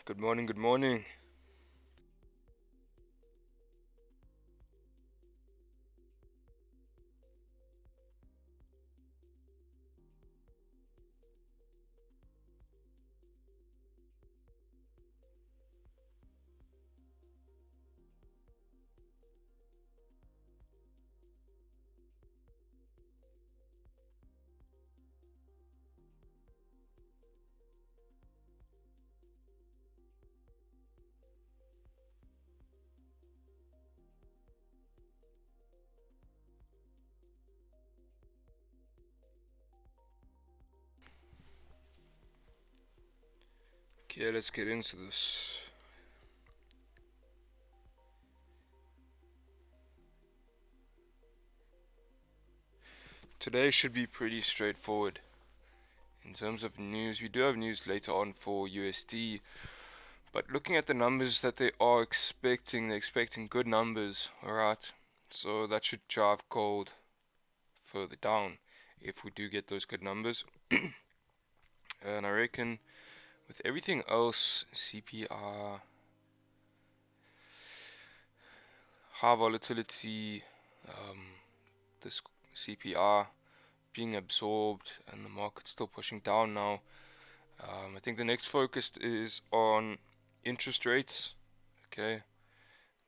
Good morning, good morning. Okay, let's get into this. Today should be pretty straightforward. In terms of news, we do have news later on for USD, but looking at the numbers that they are expecting, they're expecting good numbers, alright? So that should drive gold further down if we do get those good numbers. And I reckon with everything else, CPR, high volatility, this CPR being absorbed and the market's still pushing down now. I think the next focus is on interest rates. Okay,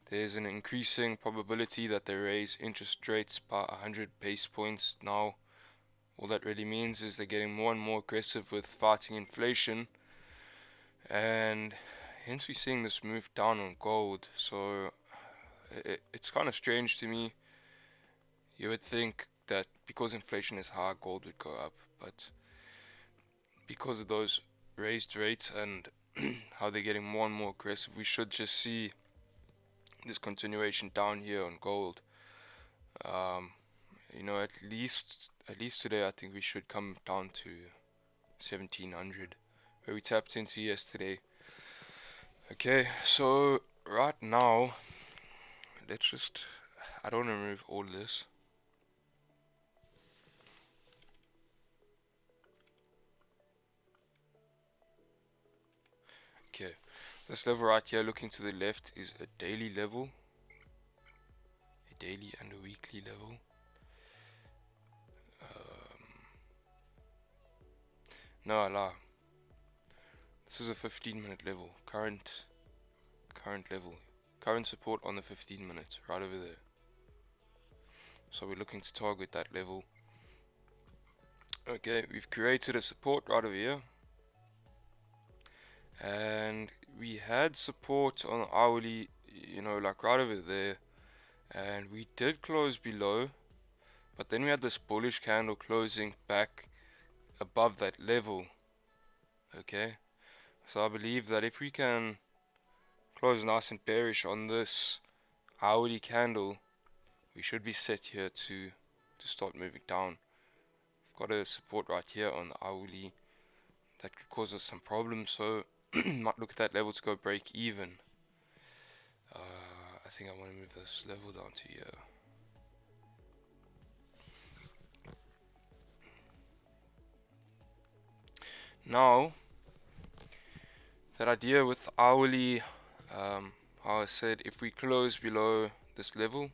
there's an increasing probability that they raise interest rates by 100 base points now. All that really means is they're getting more and more aggressive with fighting inflation, and hence we're seeing this move down on gold. So it's kind of strange to me. You would think that because inflation is high, gold would go up, but because of those raised rates and how they're getting more and more aggressive, we should just see this continuation down here on gold. You know, at least today, I think we should come down to 1700, where we tapped into yesterday. Okay, so right now, let's just, I don't want to remove all this. Okay, this level right here looking to the left is a daily level, a daily and a weekly level. No, I lie. This is a 15-minute level, current level, current support on the 15 minutes, right over there. So we're looking to target that level. Okay, we've created a support right over here, and we had support on hourly, you know, like right over there, and we did close below, but then we had this bullish candle closing back above that level. Okay, so I believe that if we can close nice and bearish on this hourly candle, we should be set here to start moving down. We've got a support right here on the hourly that could cause us some problems, so might look at that level to go break even. I think I want to move this level down to here. Now, that idea with hourly, how I said, if we close below this level,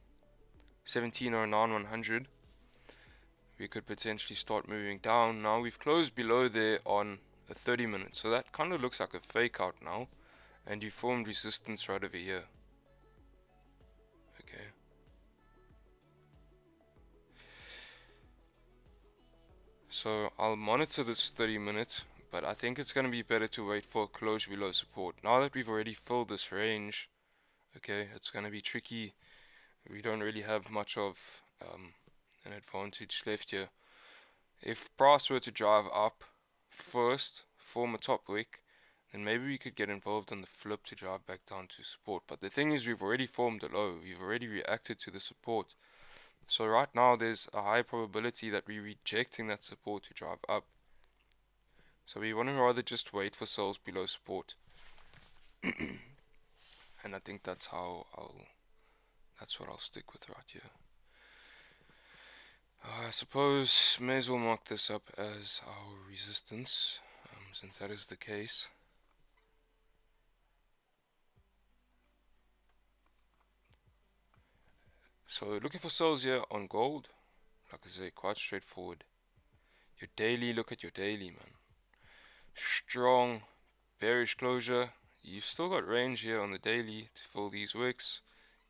1709 we could potentially start moving down. Now we've closed below there on a 30 minutes, so that kind of looks like a fake out now, and you formed resistance right over here. Okay. So I'll monitor this 30 minutes, but I think it's going to be better to wait for a close below support. Now that we've already filled this range, okay, it's going to be tricky. We don't really have much of an advantage left here. If price were to drive up first, form a top wick, then maybe we could get involved on the flip to drive back down to support. But the thing is, we've already formed a low. We've already reacted to the support. So right now there's a high probability that we're rejecting that support to drive up. So we want to rather just wait for sales below support. And I think that's how that's what I'll stick with right here. I suppose may as well mark this up as our resistance, since that is the case. So looking for sales here on gold. Like I say, quite straightforward. Your daily, look at your daily, man. Strong bearish closure. You've still got range here on the daily to fill these wicks.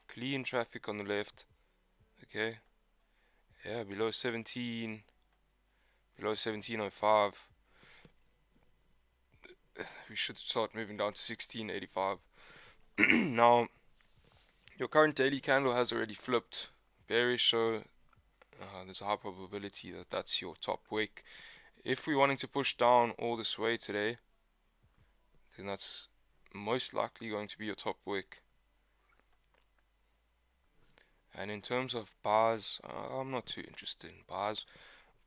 Clean traffic on the left. Okay. Yeah, below 17. Below 1705. We should start moving down to 1685. Now, your current daily candle has already flipped bearish, so there's a high probability that that's your top wick. If we're wanting to push down all this way today, then that's most likely going to be your top wick. And in terms of bars, I'm not too interested in bars,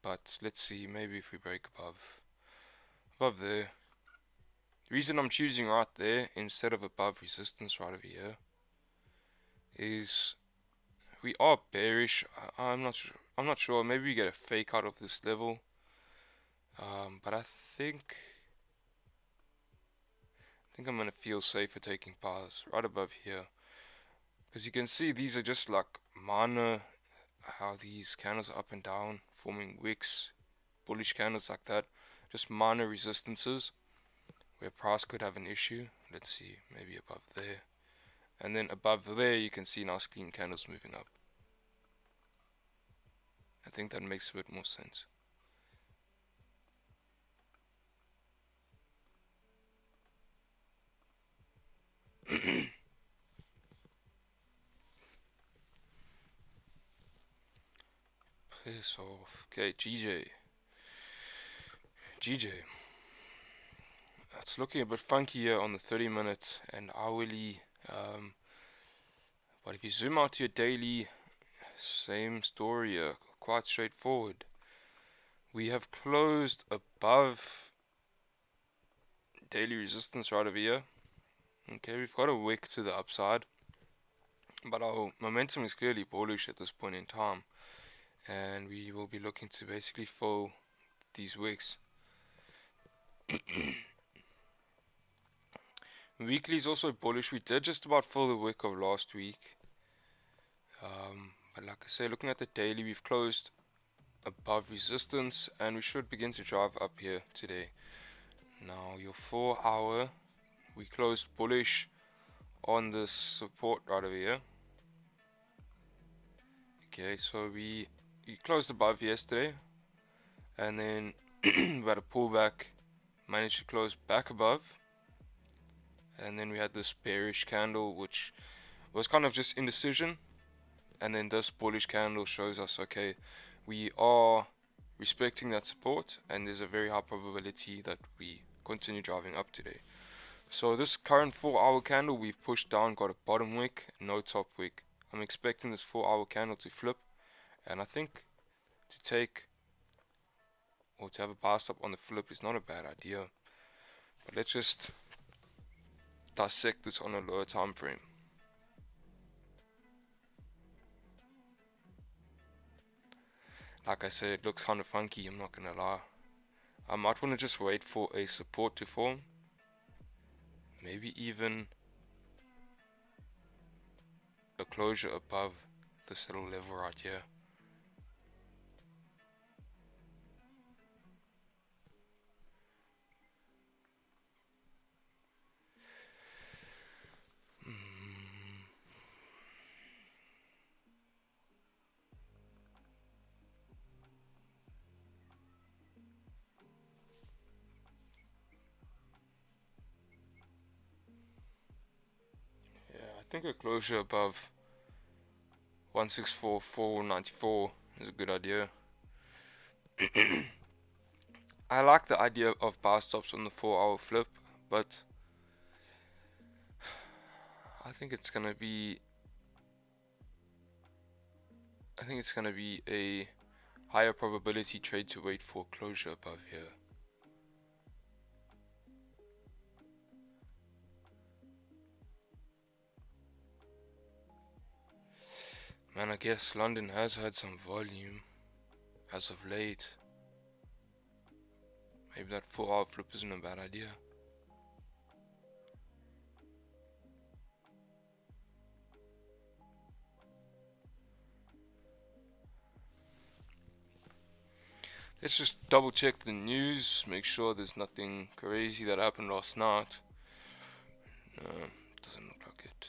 but let's see, maybe if we break above there. The reason I'm choosing right there instead of above resistance right over here is we are bearish. I'm not sure. Maybe we get a fake out of this level, but I think I'm gonna feel safer taking bars right above here, because you can see these are just like minor, how these candles are up and down forming wicks, bullish candles like that, just minor resistances where price could have an issue. Let's see, maybe above there, and then above there you can see nice clean candles moving up. I think that makes a bit more sense. Piss off. Okay, GJ. It's looking a bit funky here on the 30-minute and hourly. But if you zoom out to your daily, same story here. Quite straightforward. We have closed above daily resistance right over here. Okay, we've got a wick to the upside, but our momentum is clearly bullish at this point in time, and we will be looking to basically fill these wicks. Weekly is also bullish. We did just about fill the wick of last week, but like I say, looking at the daily, we've closed above resistance, and we should begin to drive up here today. Now your 4 hour, we closed bullish on this support right over here. Okay, so we closed above yesterday, and then we had a pullback, managed to close back above, and then we had this bearish candle which was kind of just indecision, and then this bullish candle shows us, okay, we are respecting that support, and there's a very high probability that we continue driving up today. So this current 4 hour candle we've pushed down, got a bottom wick, no top wick. I'm expecting this 4 hour candle to flip, and I think to take or to have a buy stop on the flip is not a bad idea. But let's just dissect this on a lower time frame. Like I said, it looks kind of funky, I'm not gonna lie. I might want to just wait for a support to form, maybe even a closure above this little level right here. I think a closure above 164.494 is a good idea. I like the idea of buy stops on the 4 hour flip, but I think it's gonna be a higher probability trade to wait for closure above here. Man, I guess London has had some volume as of late. Maybe that 4 hour flip isn't a bad idea. Let's just double check the news, make sure there's nothing crazy that happened last night. No, doesn't look like it.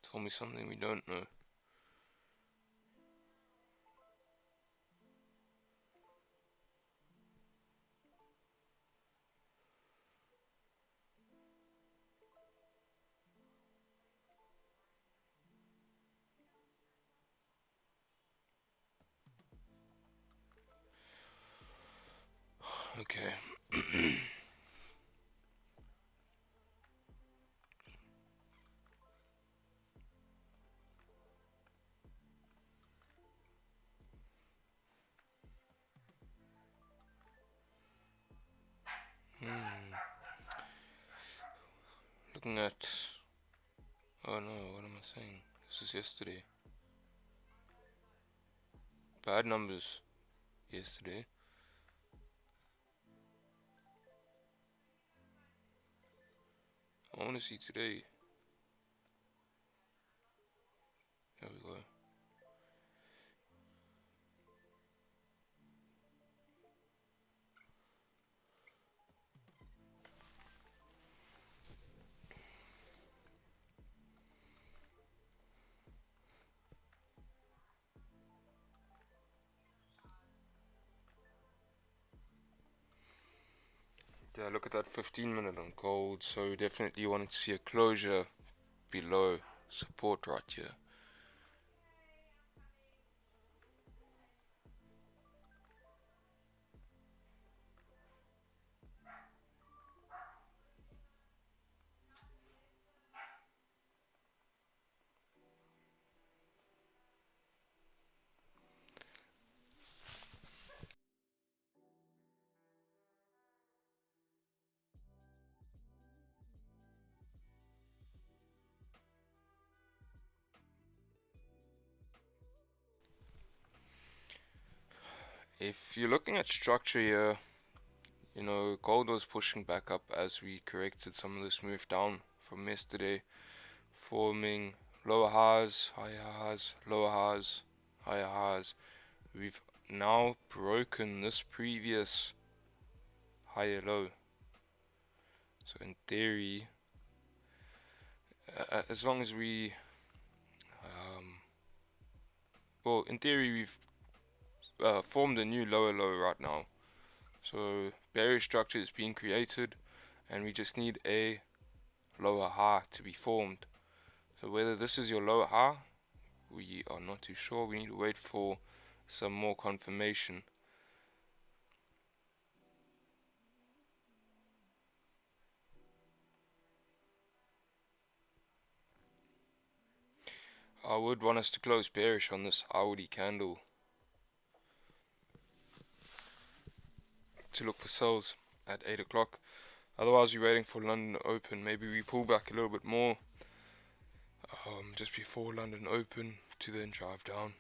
Tell me something we don't know. Okay. Looking at... Oh no, what am I saying? This is yesterday. Bad numbers yesterday. I want to see today. There we go. Yeah, look at that 15-minute on gold. So definitely wanting to see a closure below support right here. If you're looking at structure here, you know, gold was pushing back up as we corrected some of this move down from yesterday, forming lower highs, higher highs, lower highs, higher highs. We've now broken this previous higher low. So in theory, as long as we, well, in theory we've formed a new lower low right now. So bearish structure is being created, and we just need a lower high to be formed. So whether this is your lower high, we are not too sure. We need to wait for some more confirmation. I would want us to close bearish on this hourly candle to look for sells at 8 o'clock. Otherwise we're waiting for London Open. Maybe we pull back a little bit more just before London Open to then drive down.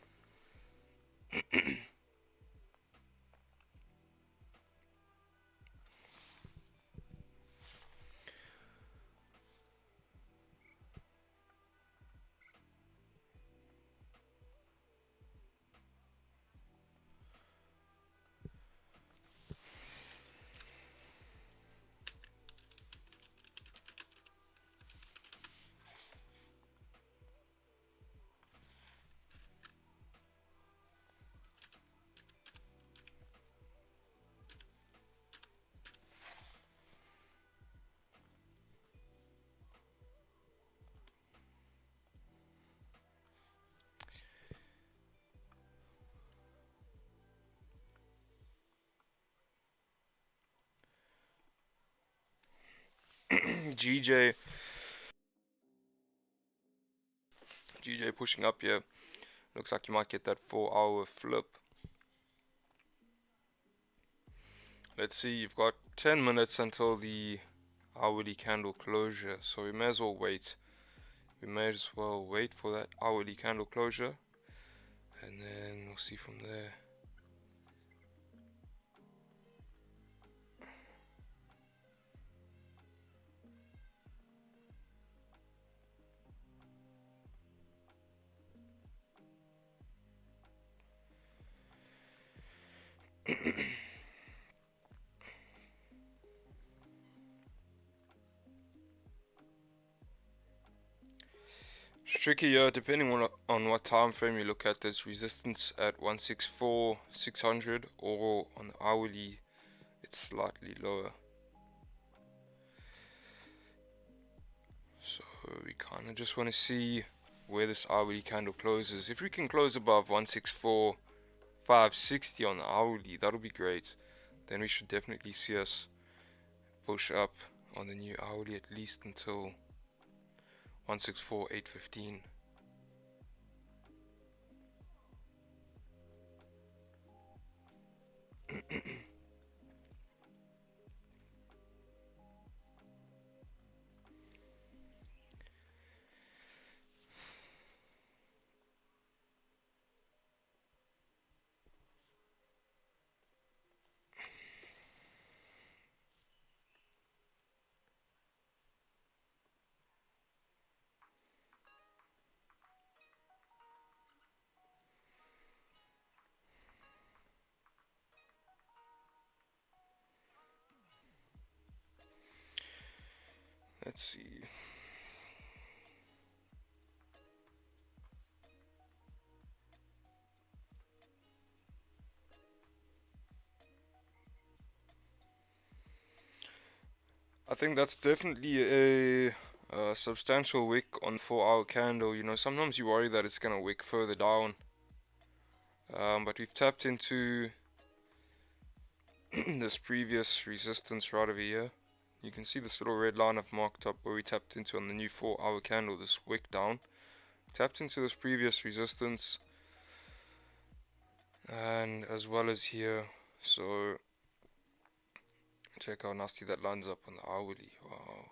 GJ pushing up here. Looks like you might get that 4-hour flip. Let's see, you've got 10 minutes until the hourly candle closure, so we may as well wait we may as well wait for that hourly candle closure, and then we'll see from there. It's tricky here, depending on what time frame you look at. There's resistance at 164,600, or on the hourly it's slightly lower. So we kind of just want to see where this hourly candle closes. If we can close above 164,560 on the hourly, that'll be great. Then we should definitely see us push up on the new hourly at least until 164,815. Let's see. I think that's definitely a substantial wick on the 4-hour candle. You know, sometimes you worry that it's gonna wick further down, but we've tapped into this previous resistance right over here. You can see this little red line I've marked up where we tapped into on the new 4-hour candle, this wick down. Tapped into this previous resistance, and as well as here. So check how nasty that lines up on the hourly. Wow.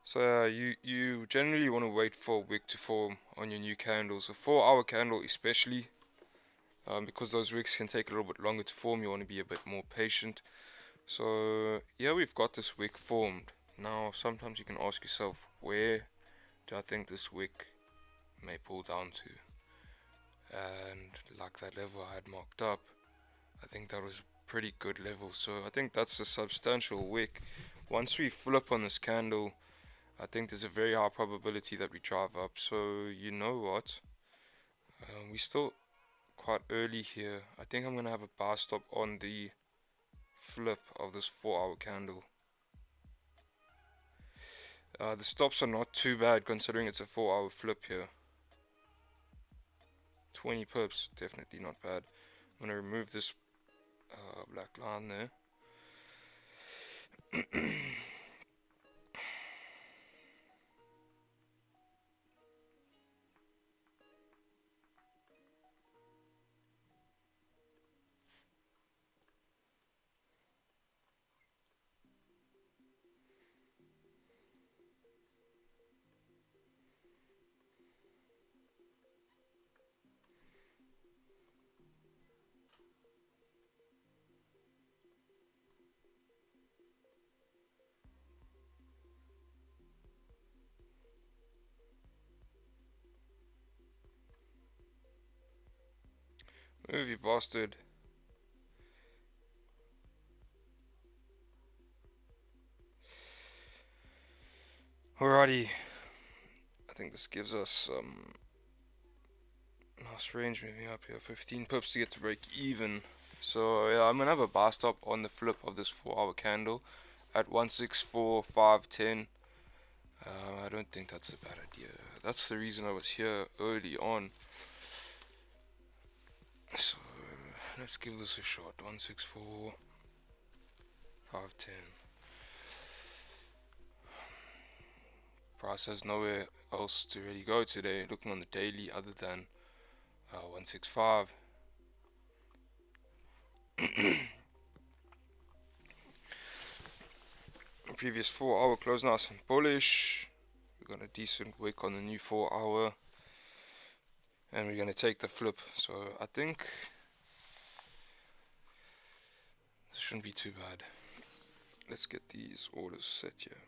So you generally want to wait for a wick to form on your new candles. A 4-hour candle especially, because those wicks can take a little bit longer to form. You want to be a bit more patient. So yeah, we've got this wick formed. Now sometimes you can ask yourself, where do I think this wick may pull down to? And like that level I had marked up, I think that was a pretty good level. So I think that's a substantial wick. Once we flip on this candle, I think there's a very high probability that we drive up. So you know what, we still quite early here. I think I'm gonna have a buy stop on the flip of this 4-hour candle. The stops are not too bad considering it's a 4-hour flip here. 20 pips, definitely not bad. I'm gonna remove this black line there. Move, you bastard. Alrighty. I think this gives us nice range moving up here. 15 pips to get to break even. So yeah, I'm gonna have a buy stop on the flip of this 4-hour candle at 164,510. I don't think that's a bad idea. That's the reason I was here early on. So let's give this a shot. 164,510. Price has nowhere else to really go today, looking on the daily, other than 165. Previous 4-hour close nice and bullish. We got a decent wick on the new 4-hour, and we're gonna take the flip. So I think this shouldn't be too bad. Let's get these orders set here.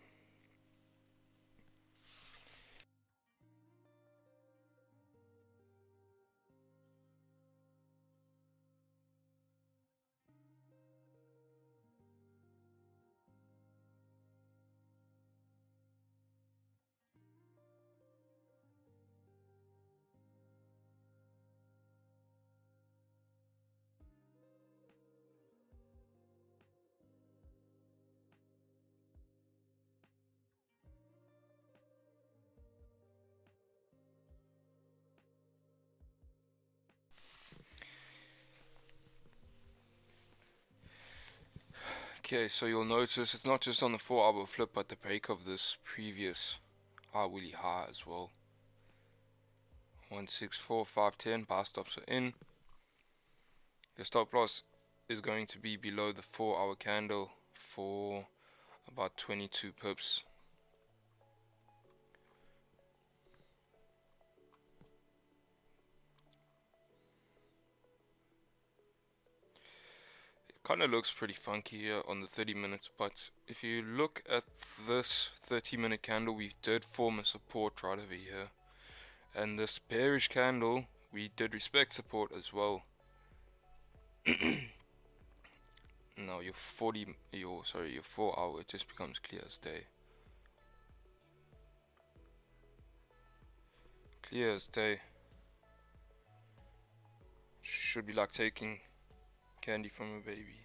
Okay, so you'll notice it's not just on the 4-hour flip, but the break of this previous really high as well. 164,510, buy stops are in. Your stop loss is going to be below the 4-hour candle for about 22 pips. Kind of looks pretty funky here on the 30 minutes, but if you look at this 30-minute candle, we did form a support right over here, and this bearish candle we did respect support as well. Now your 4-hour, it just becomes clear as day. Clear as day. Should be like taking candy from a baby.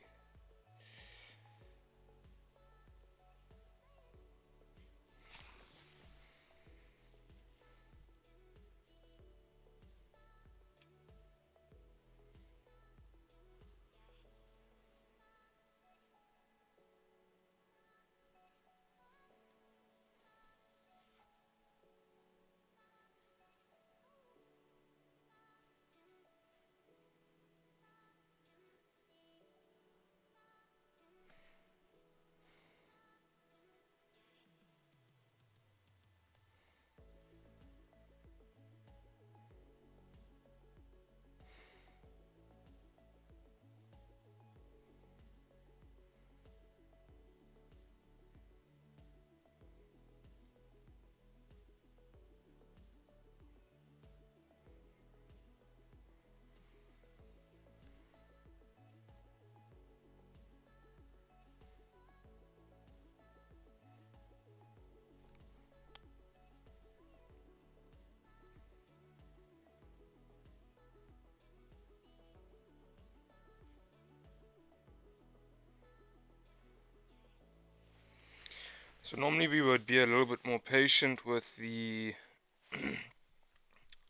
So normally we would be a little bit more patient with the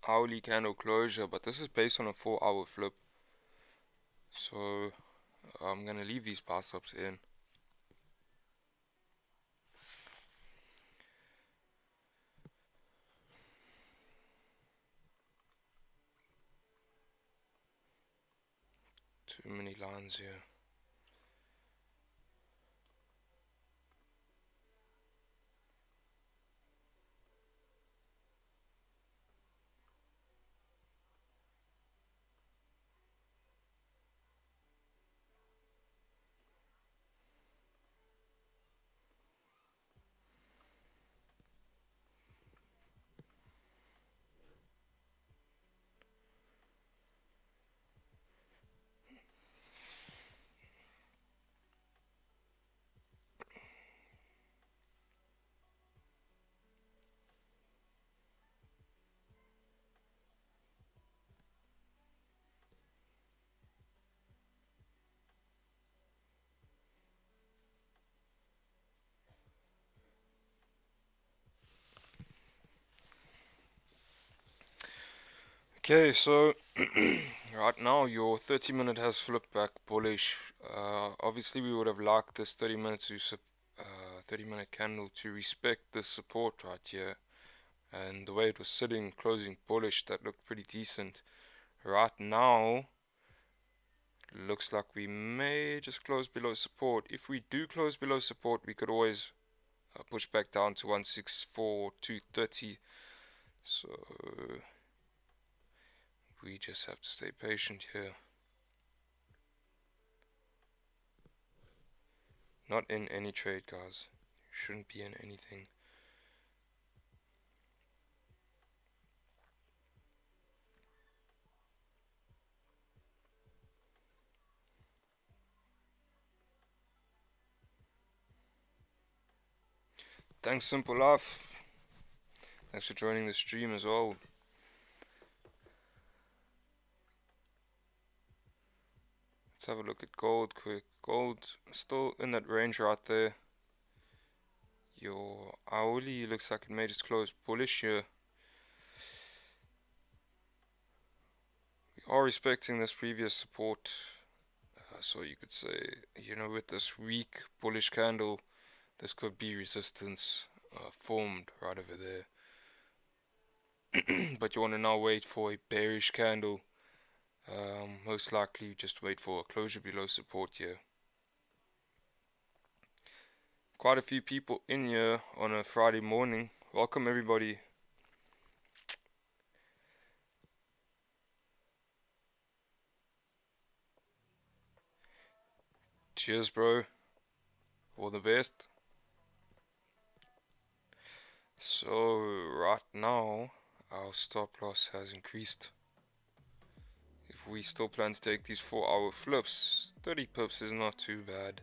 hourly candle closure, but this is based on a 4-hour flip. So I'm gonna leave these buy stops in. Too many lines here. Okay, so right now your 30-minute has flipped back bullish. Obviously we would have liked this 30-minute candle to respect this support right here, and the way it was sitting closing bullish, that looked pretty decent. Right now Looks like we may just close below support. If we do close below support, we could always push back down to 164,230. So we just have to stay patient here. Not in any trade, guys. Shouldn't be in anything. Thanks, Simple Life. Thanks for joining the stream as well. Let's have a look at gold quick. Gold still in that range right there. Your hourly looks like it may just close bullish here. We are respecting this previous support. So you could say, you know, with this weak bullish candle, this could be resistance formed right over there. But you want to now wait for a bearish candle. Most likely just wait for a closure below support here. Quite a few people in here on a Friday morning. Welcome everybody. Cheers, bro. All the best. So right now our stop loss has increased. If we still plan to take these 4-hour flips, 30 pips is not too bad.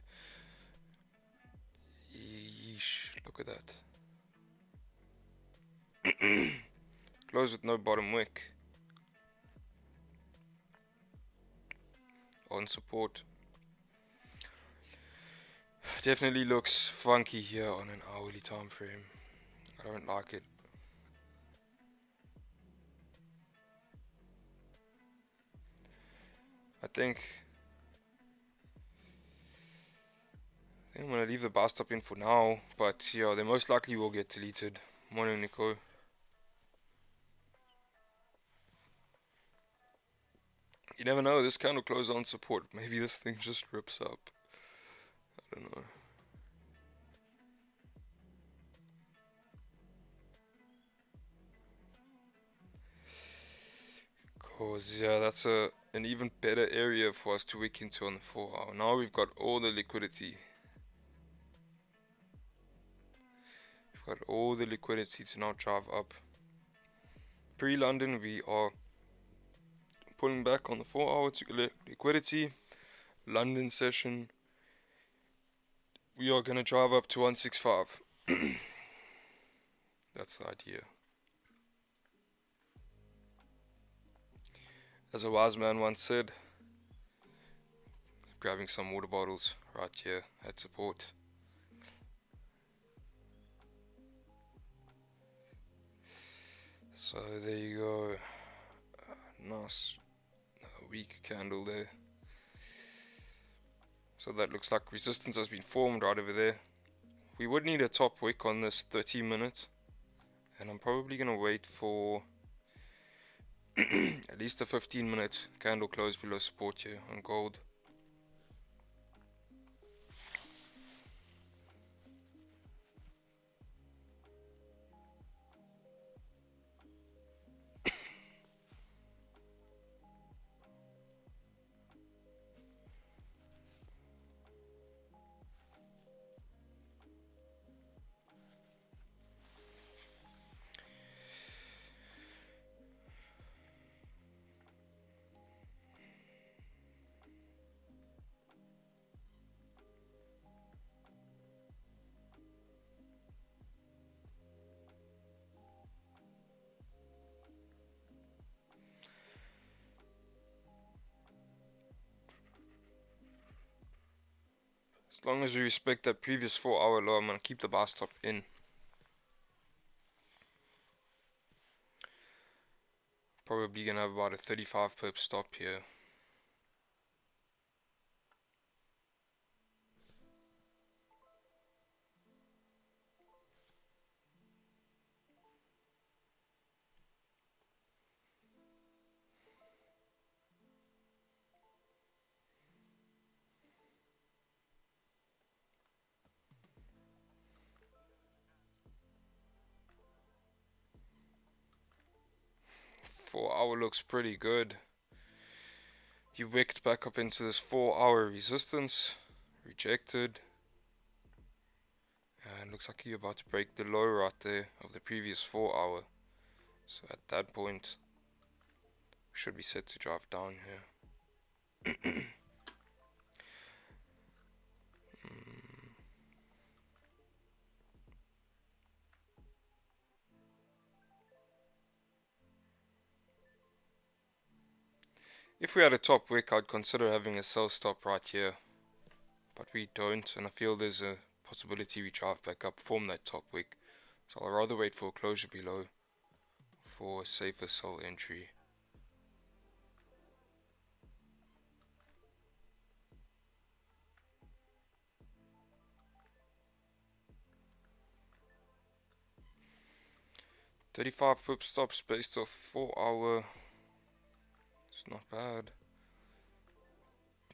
Yeesh, look at that. Close with no bottom wick. On support. Definitely looks funky here on an hourly time frame. I don't like it. I think I'm gonna leave the bar stop in for now, but yeah, they most likely will get deleted. Morning, Nico. You never know, this candle closed on support. Maybe this thing just rips up. I don't know. Cause yeah, that's an even better area for us to wick into on the 4-hour. Now we've got all the liquidity. We've got all the liquidity to now drive up. Pre-London, we are pulling back on the 4-hour to collect liquidity. London session, we are gonna drive up to 165. That's the idea. As a wise man once said, grabbing some water bottles right here at support. So there you go. Nice weak candle there. So that looks like resistance has been formed right over there. We would need a top wick on this 30 minutes, and I'm probably gonna wait for at least a 15-minute candle close below support here on gold. As long as we respect that previous 4-hour low, I'm gonna keep the bar stop in. Probably gonna have about a 35 pip stop here. 4-hour looks pretty good. You wicked back up into this 4-hour resistance, rejected, and looks like you're about to break the low right there of the previous 4-hour. So at that point, we should be set to drive down here. If we had a top wick, I'd consider having a sell stop right here, but we don't, and I feel there's a possibility we drive back up, form that top wick. So I'll rather wait for a closure below for a safer sell entry. $35 pip stops based off 4-hour. It's not bad.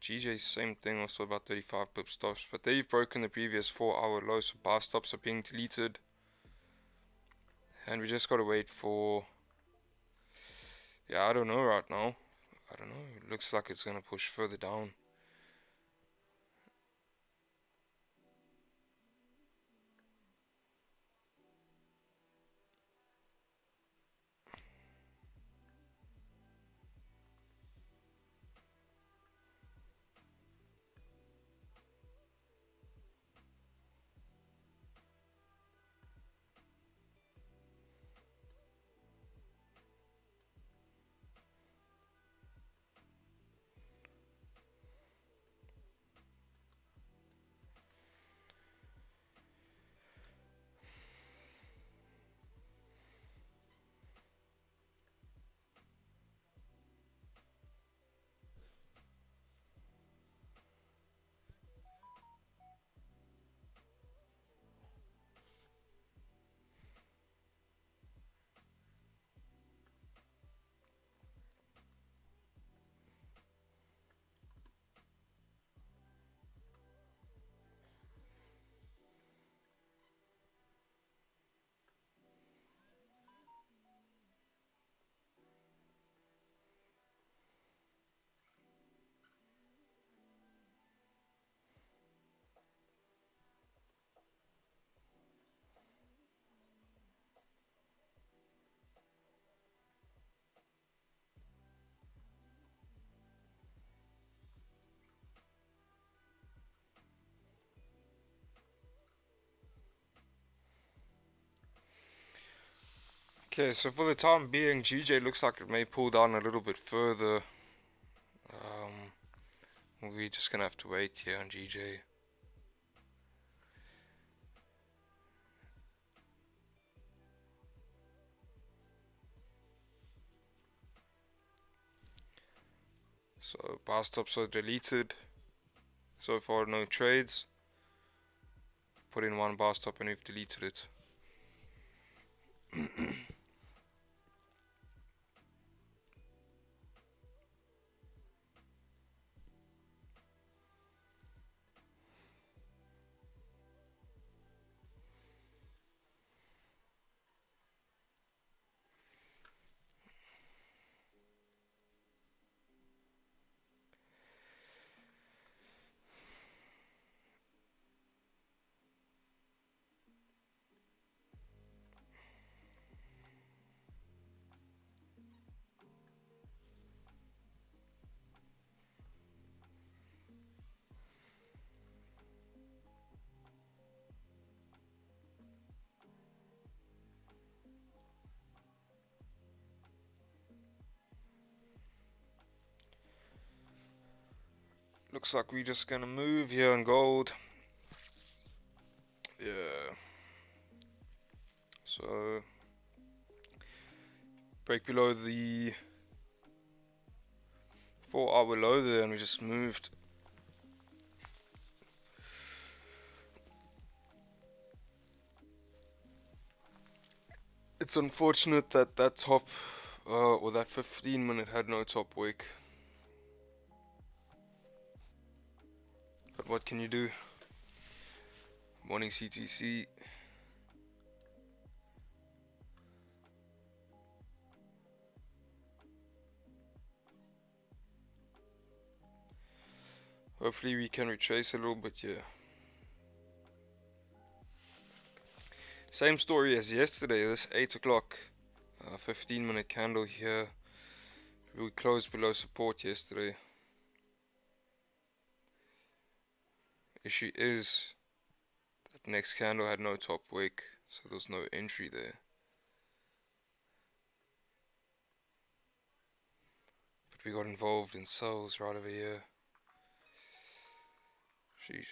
GJ, same thing, also about 35 pip stops, but they've broken the previous 4-hour low, so bar stops are being deleted. And we just gotta wait for, yeah, I don't know right now. I don't know, it looks like it's gonna push further down. Okay, so for the time being, GJ looks like it may pull down a little bit further. We're just gonna have to wait here on GJ. So bar stops are deleted. So far no trades. Put in one bar stop and we've deleted it. Looks like we're just gonna move here on gold. Yeah. So break below the 4-hour low there and we just moved. It's unfortunate that that top or that 15-minute had no top wick. But what can you do? Morning CTC. Hopefully we can retrace a little bit here. Same story as yesterday, this 8 o'clock 15-minute candle here. We closed below support yesterday. Issue is that next candle had no top wick, so there's no entry there. But we got involved in sales right over here. Sheesh.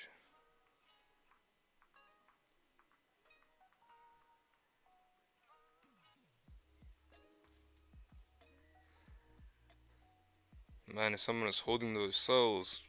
Man, if someone is holding those sales,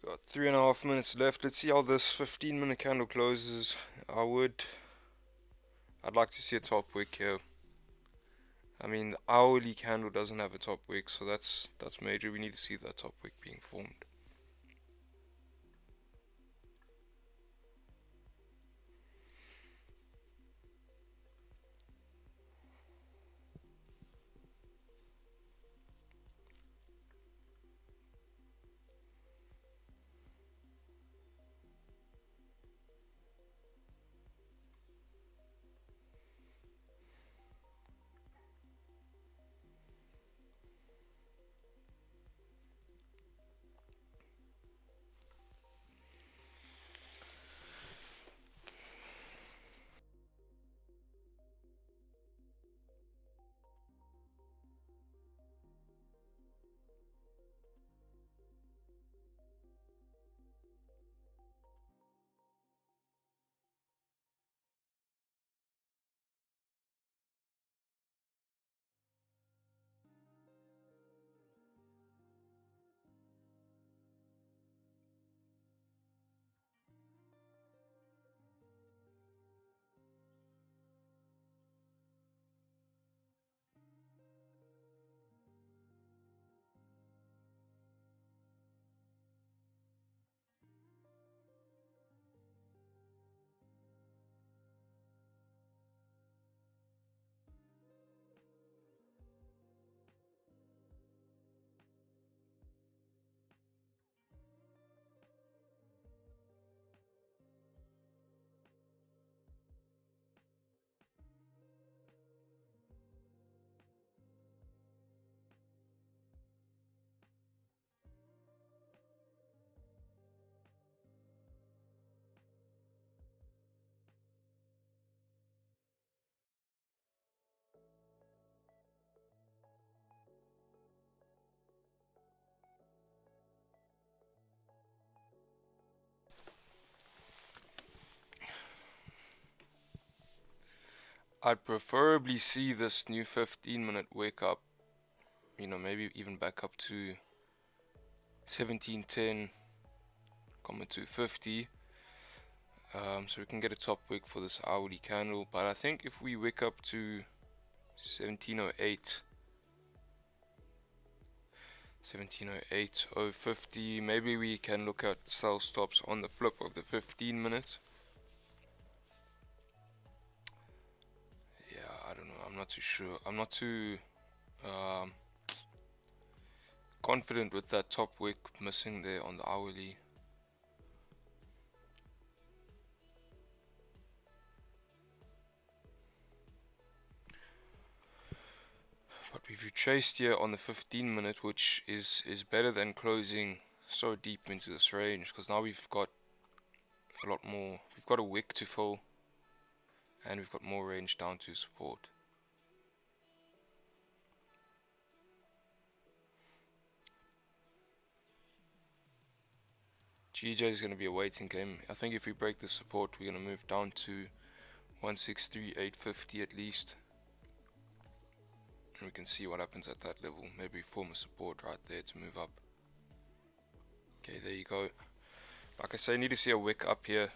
got 3.5 minutes left. Let's see how this 15-minute candle closes. I'd like to see a top wick here. I mean, the hourly candle doesn't have a top wick, so that's major. We need to see that top wick being formed. I'd preferably see this new 15-minute wake up, you know, maybe even back up to 1710,250, so we can get a top wick for this hourly candle. But I think if we wick up to 1708, 050, maybe we can look at sell stops on the flip of the 15 minutes. Yeah, I don't know, I'm not too sure. I'm not too confident with that top wick missing there on the hourly. But if you traced here on the 15 minute, which is better than closing so deep into this range, because now we've got a lot more, we've got a wick to fill, and we've got more range down to support. GJ is going to be a waiting game. I think if we break the support, we're going to move down to 163,850 at least. And we can see what happens at that level. Maybe form a support right there to move up. Okay, there you go. Like I say, I need to see a wick up here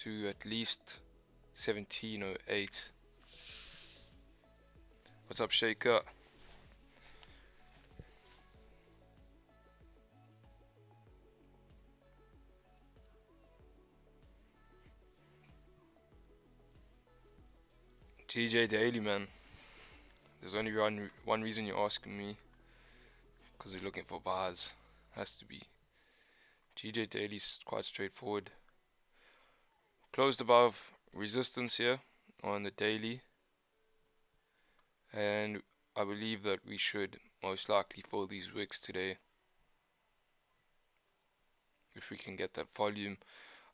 to at least 1708. What's up, Shaker? GJ Daily, man. There's only one reason you're asking me, because you're looking for bars. Has to be. GJ Daily's quite straightforward. Closed above resistance here on the daily, and I believe that we should most likely fill these wicks today if we can get that volume.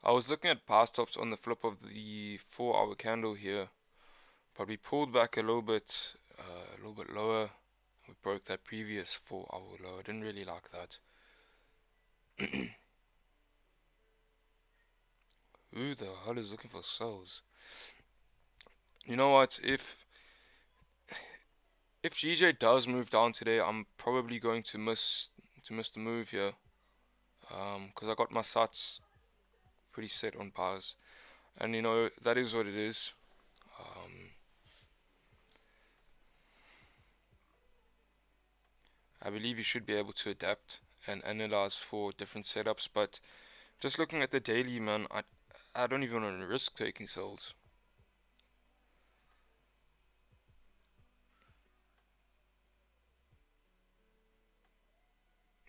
I was looking at power stops on the flip of the 4-hour candle here, but we pulled back a little bit lower. We broke that previous 4-hour low. I didn't really like that. Who the hell is looking for sells? You know what? If GJ does move down today, I'm probably going to miss the move here, because I got my sights pretty set on bars, and you know that is what it is. I believe you should be able to adapt and analyze for different setups, but just looking at the daily, man, I don't even want to risk taking sells.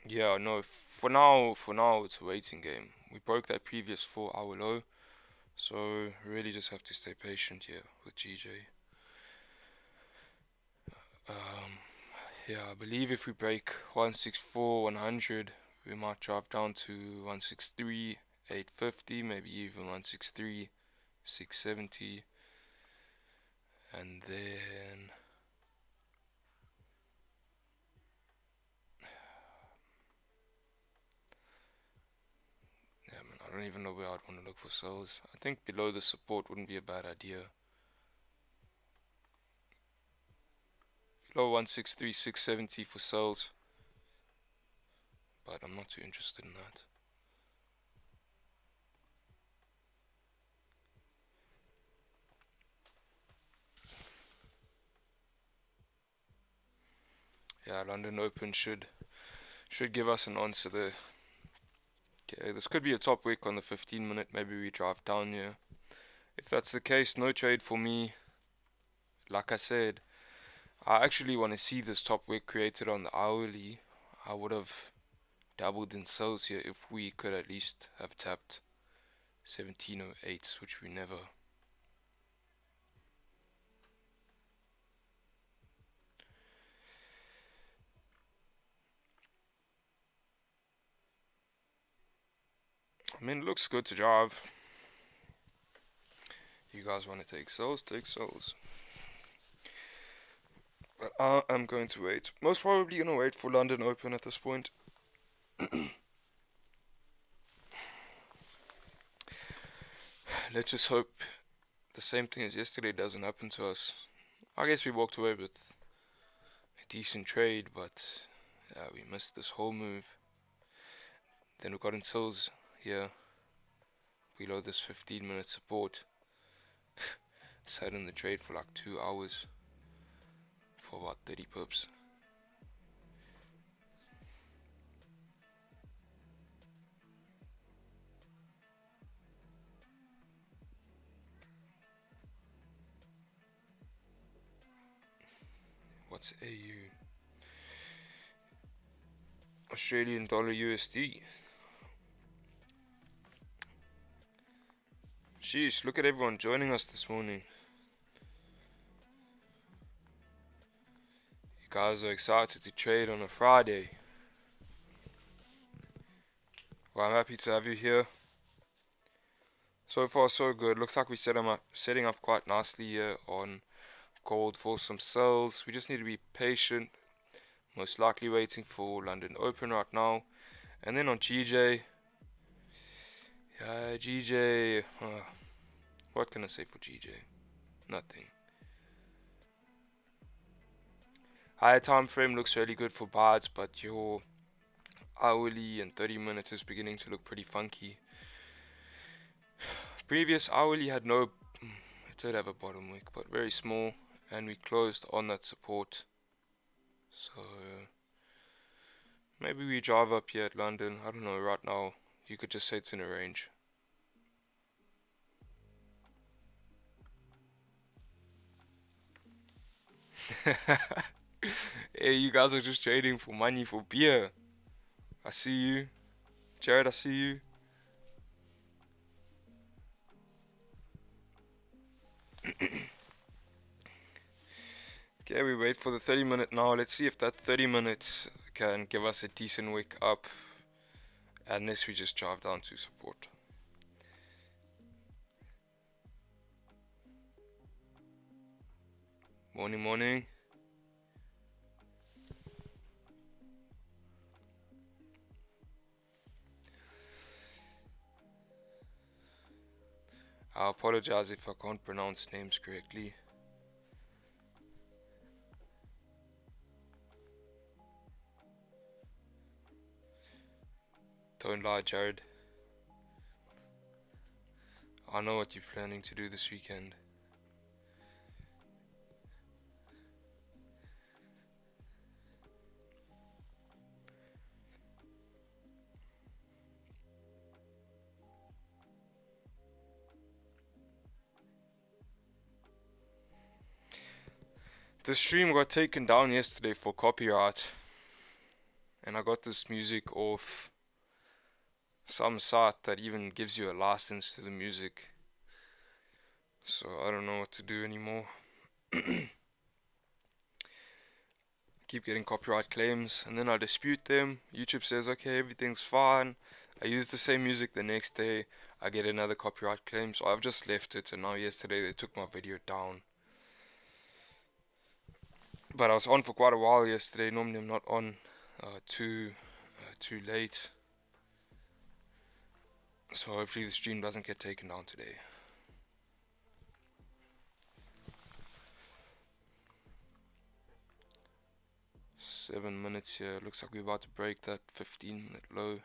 Yeah, no, for now it's a waiting game. We broke that previous 4-hour low, so really just have to stay patient here with GJ. Yeah, I believe if we break 164,100, we might drop down to 163,850, maybe even 163,670, and then yeah, man, I don't even know where I'd want to look for sells. I think below the support wouldn't be a bad idea. Below 163,670 for sells, but I'm not too interested in that. Yeah, London Open should give us an answer there. Okay, this could be a top wick on the 15 minute. Maybe we drive down here. If that's the case, no trade for me. Like I said, I actually want to see this top wick created on the hourly. I would have dabbled in sells here if we could at least have tapped 1708, which we never. I mean, it looks good to drive. You guys want to take sells? Take sells. But I am going to wait. Most probably going to wait for London Open at this point. Let's just hope the same thing as yesterday doesn't happen to us. I guess we walked away with a decent trade, but we missed this whole move. Then we got in sills here below this 15-minute support. Sat in the trade for like 2 hours for about 30 pips. What's AU? Australian dollar USD. Sheesh, look at everyone joining us this morning. You guys are excited to trade on a Friday. Well, I'm happy to have you here. So far so good. Looks like we're setting up quite nicely here on gold for some sells. We just need to be patient. Most likely waiting for London Open right now. And then on GJ. Yeah, GJ. What can I say for GJ? Nothing. Higher time frame looks really good for buys, but your hourly and 30 minutes is beginning to look pretty funky. Previous hourly had no, it did have a bottom wick, but very small, and we closed on that support. So maybe we drive up here at London. I don't know. Right now, you could just say it's in a range. Hey, you guys are just trading for money for beer. I see you. Jared, I see you. Okay, we wait for the 30-minute now. Let's see if that 30 minutes can give us a decent wick up. Unless we just drive down to support. Morning, morning. I apologize if I can't pronounce names correctly. Don't lie, Jared. I know what you're planning to do this weekend. The stream got taken down yesterday for copyright, and I got this music off some site that even gives you a license to the music. So I don't know what to do anymore. Keep getting copyright claims, and then I dispute them. YouTube says, okay, everything's fine. I use the same music the next day, I get another copyright claim, so I've just left it, and now yesterday they took my video down. But I was on for quite a while yesterday. Normally I'm not on too late. So hopefully the stream doesn't get taken down today. Seven minutes here. Looks like we're about to break that 15-minute low.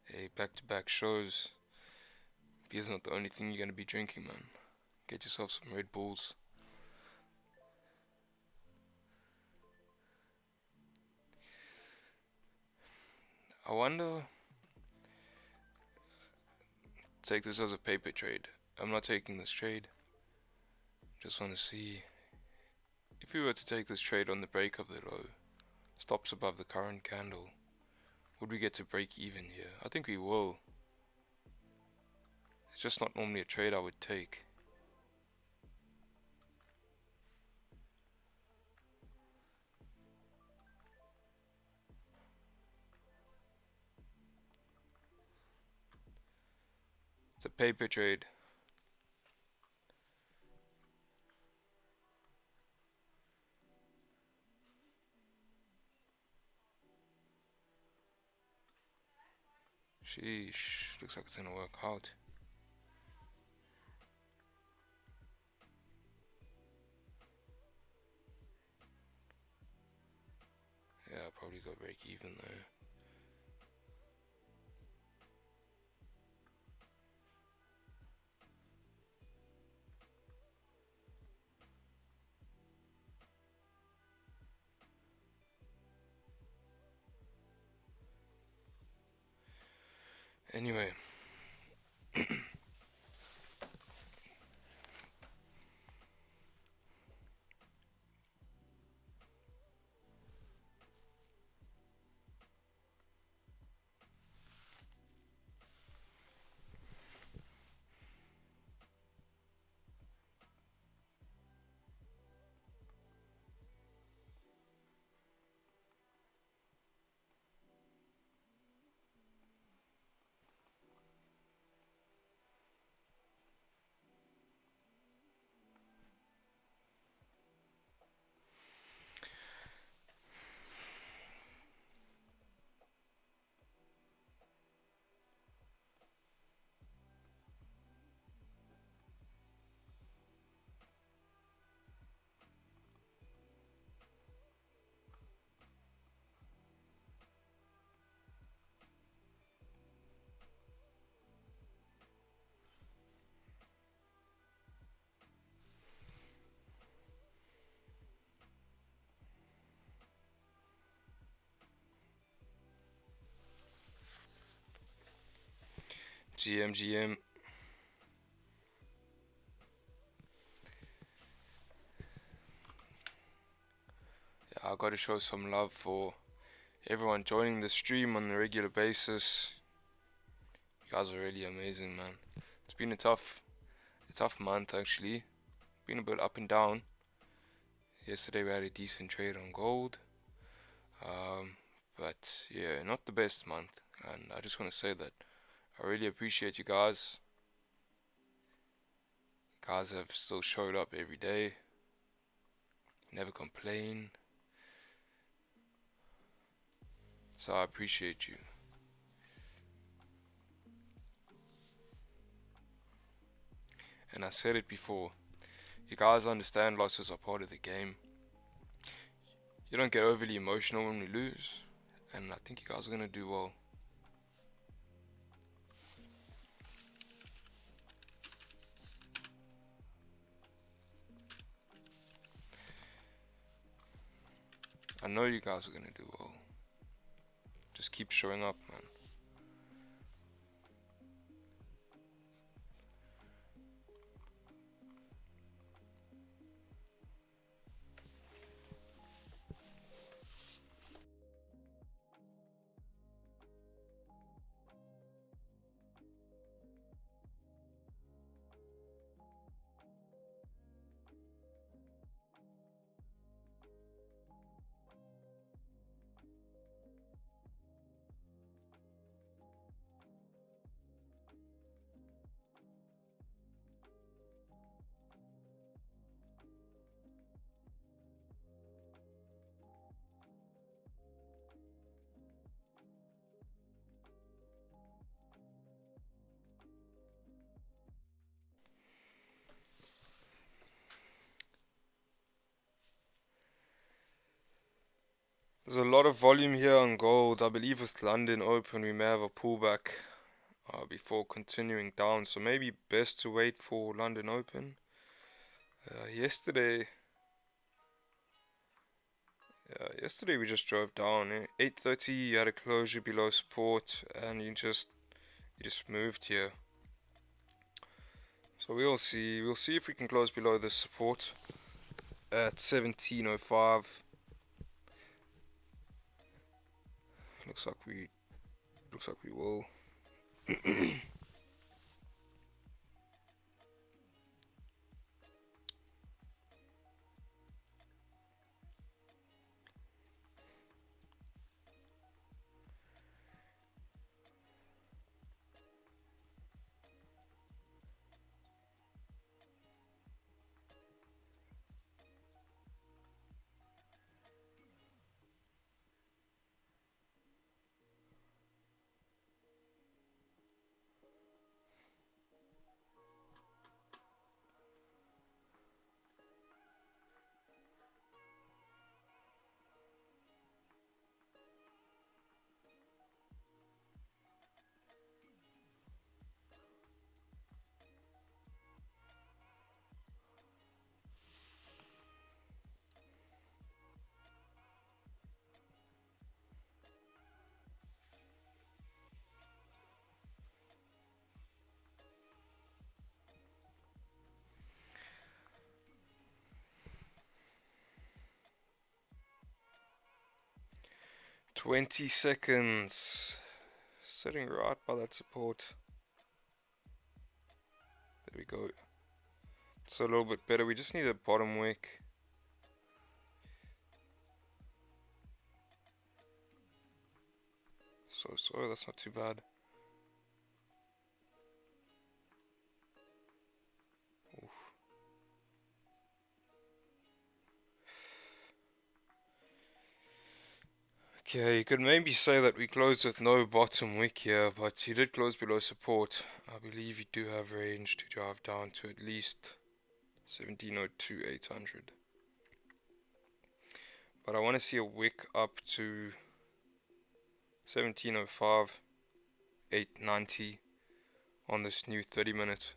Hey, back-to-back shows. Beer's not the only thing you're gonna be drinking, man. Get yourself some Red Bulls. I wonder. Take this as a paper trade. I'm not taking this trade. Just want to see if we were to take this trade on the break of the low, stops above the current candle, would we get to break even here? I think we will. It's just not normally a trade I would take. It's a paper trade. Sheesh, looks like it's gonna work out. Yeah, I'll probably go break even though. Anyway. GM. Yeah, I gotta show some love for everyone joining the stream on a regular basis. You guys are really amazing, man. It's been a tough month actually. Been a bit up and down. Yesterday we had a decent trade on gold. But yeah, not the best month. And I just want to say that I really appreciate you guys. You guys have still showed up every day. Never complain. So I appreciate you. And I said it before. You guys understand losses are part of the game. You don't get overly emotional when we lose. And I think you guys are going to do well. I know you guys are going to do well. Just keep showing up, man. There's a lot of volume here on gold. I believe with London open we may have a pullback before continuing down. So maybe best to wait for London open. Yesterday we just drove down. 8:30 you had a closure below support and you just moved here. So we'll see if we can close below this support at 17:05. Looks like we will. 20 seconds. Sitting right by that support. There we go. It's a little bit better. We just need a bottom wick. So that's not too bad. Oof. Okay, you could maybe say that we closed with no bottom wick here, but you did close below support. I believe you do have range to drive down to at least 1702 800. But I want to see a wick up to 1705 890 on this new 30-minute.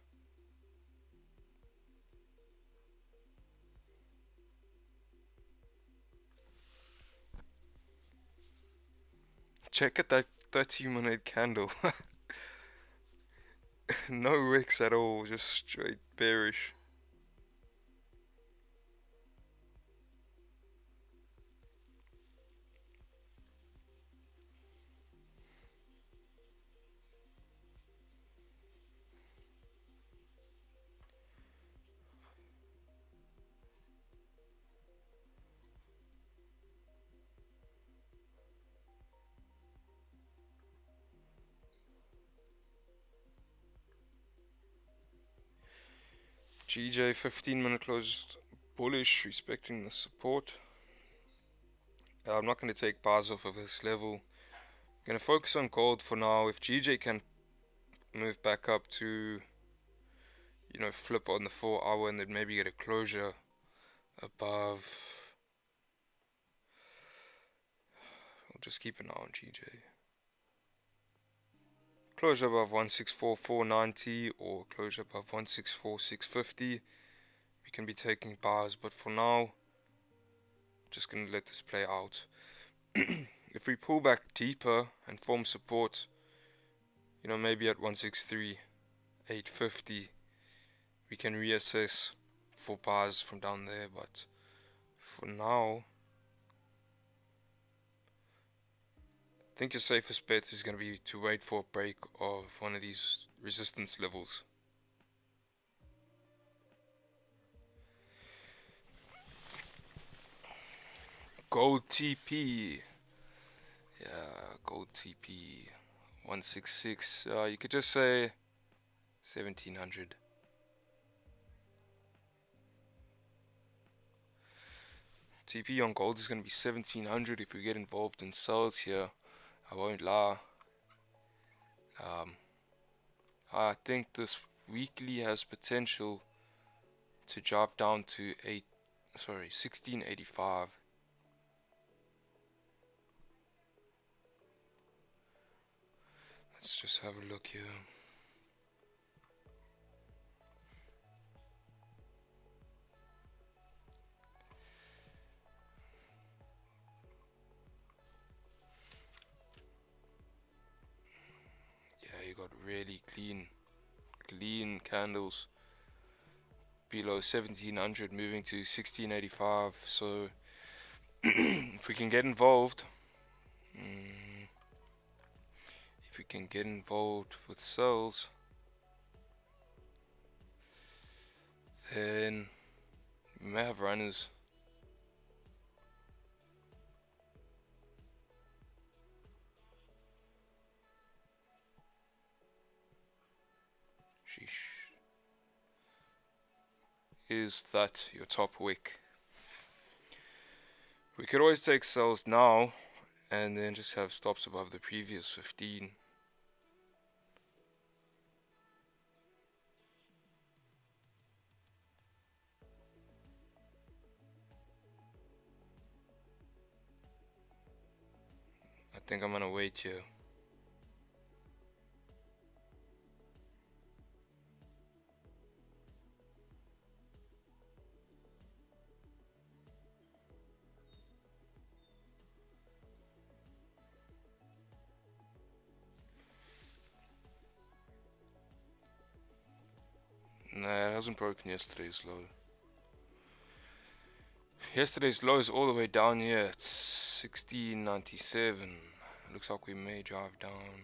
Check at that 30-minute candle. No wicks at all, just straight bearish. GJ 15-minute closed bullish, respecting the support. I'm not going to take bars off of this level. I'm going to focus on gold for now. If GJ can move back up to, you know, flip on the 4-hour and then maybe get a closure above, I'll just keep an eye on GJ. Closure above 164,490 or closure above 164,650. We can be taking bars, but for now, just going to let this play out. If we pull back deeper and form support, you know, maybe at 163,850, we can reassess for bars from down there, but for now, I think your safest bet is going to be to wait for a break of one of these resistance levels. Gold TP. Yeah, gold TP. 166. You could just say 1700. TP on gold is going to be 1700 if we get involved in sales here. I won't lie. I think this weekly has potential to drop down to 1685. Let's just have a look here. Yeah, you got really clean candles below 1700 moving to 1685. So if we can get involved, with sales, then we may have runners. Sheesh. Is that your top wick? We could always take sales now and then just have stops above the previous 15. I think I'm gonna wait here. Nah, it hasn't broken yesterday's low. Yesterday's low is all the way down here. It's 1697. Looks like we may drive down.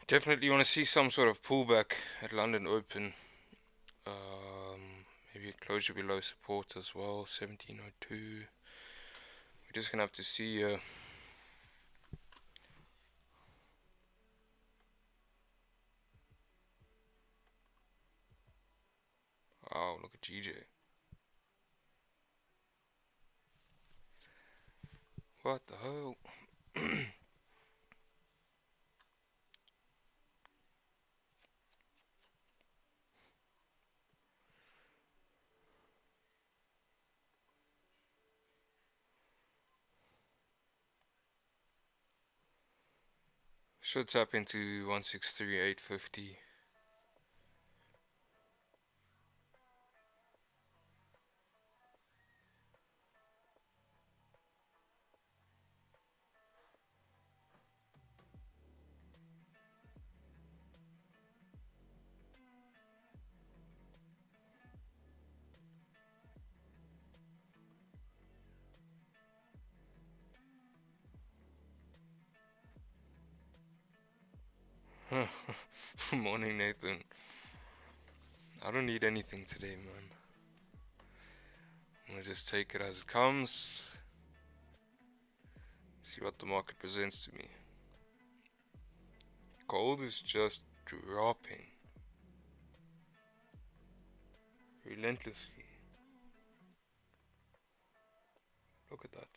Definitely want to see some sort of pullback at London Open. Maybe a closure below support as well, 1702. We're just gonna have to see. Wow, look at GJ. What the hell? Should tap into 163.850. Morning, Nathan. I don't need anything today, man. I'm gonna just take it as it comes. See what the market presents to me. Gold is just dropping relentlessly. Look at that.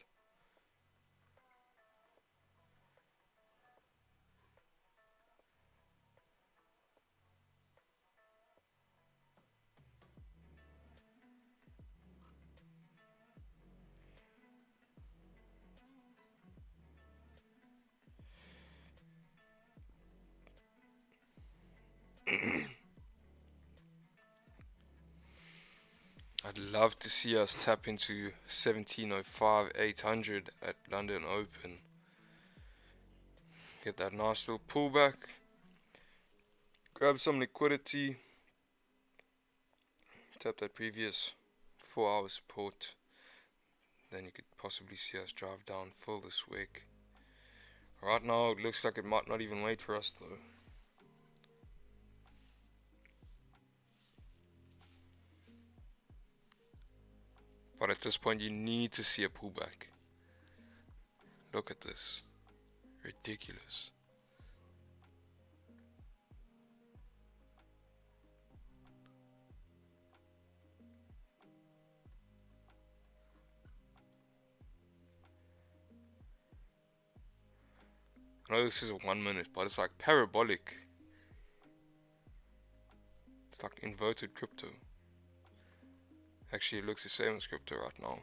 I'd love to see us tap into 1705 800 at London Open. Get that nice little pullback. Grab some liquidity. Tap that previous 4-hour support. Then you could possibly see us drive down full this week. Right now it looks like it might not even wait for us though. But at this point you need to see a pullback. Look at this. Ridiculous. I know this is a 1 minute, but it's like parabolic. It's like inverted crypto. Actually, it looks the same as crypto right now.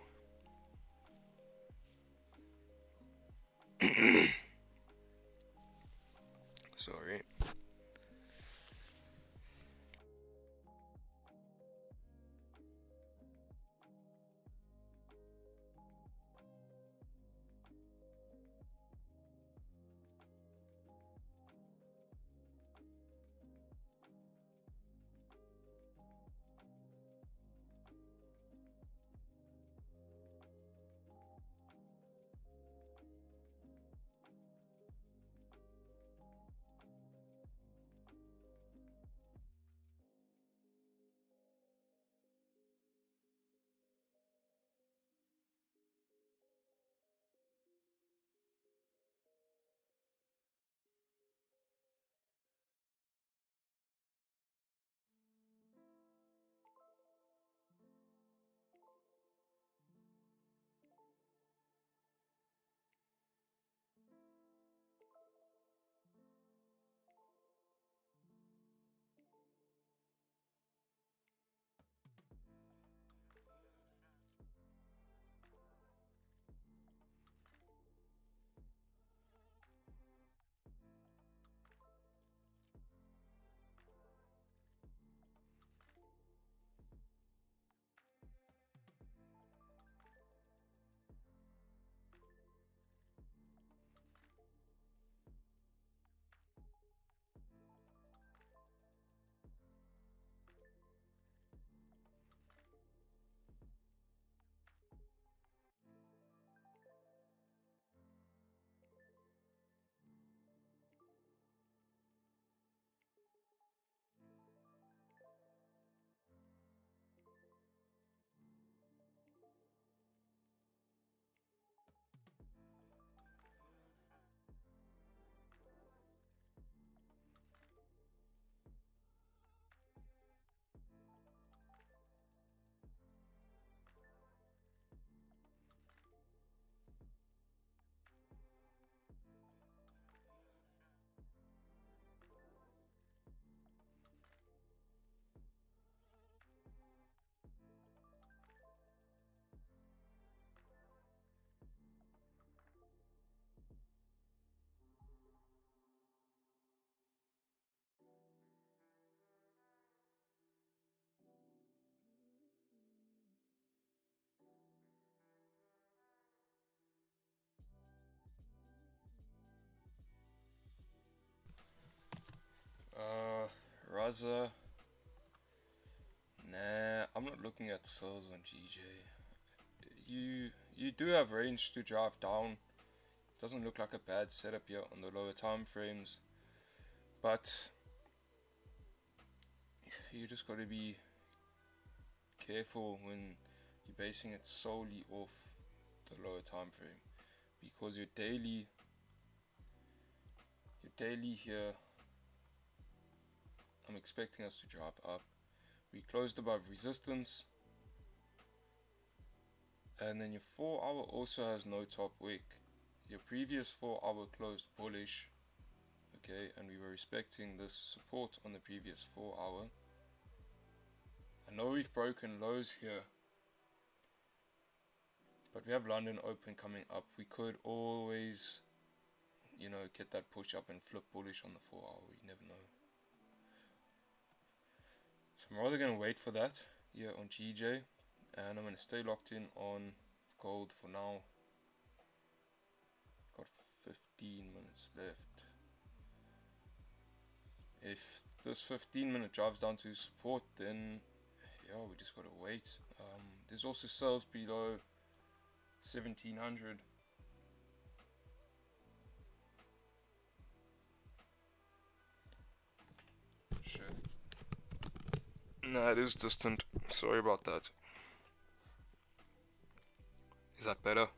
Sorry. Raza. Nah, I'm not looking at sales on GJ. You do have range to drive down. Doesn't look like a bad setup here on the lower time frames, but you just got to be careful when you're basing it solely off the lower time frame, because your daily here, I'm expecting us to drive up. We closed above resistance, and then your 4 hour also has no top wick. Your previous 4 hour closed bullish, okay, and we were respecting this support on the previous 4 hour. I know we've broken lows here, but we have London open coming up. We could always, you know, get that push up and flip bullish on the 4 hour. You never know. So I'm rather going to wait for that here on GJ, and I'm going to stay locked in on gold for now. Got 15 minutes left. If this 15-minute drives down to support, then yeah, we just gotta wait. There's also sales below 1700. No, it is distant. Sorry about that. Is that better?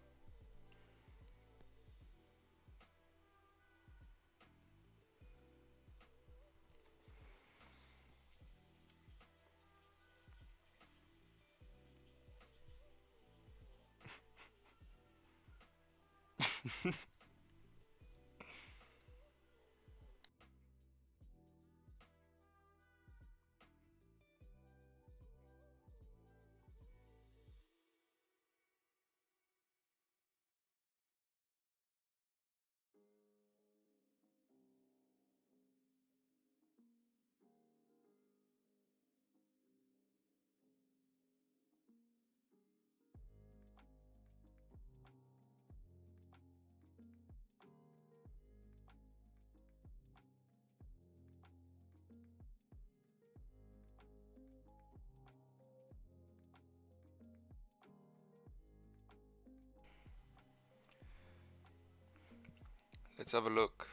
Let's have a look.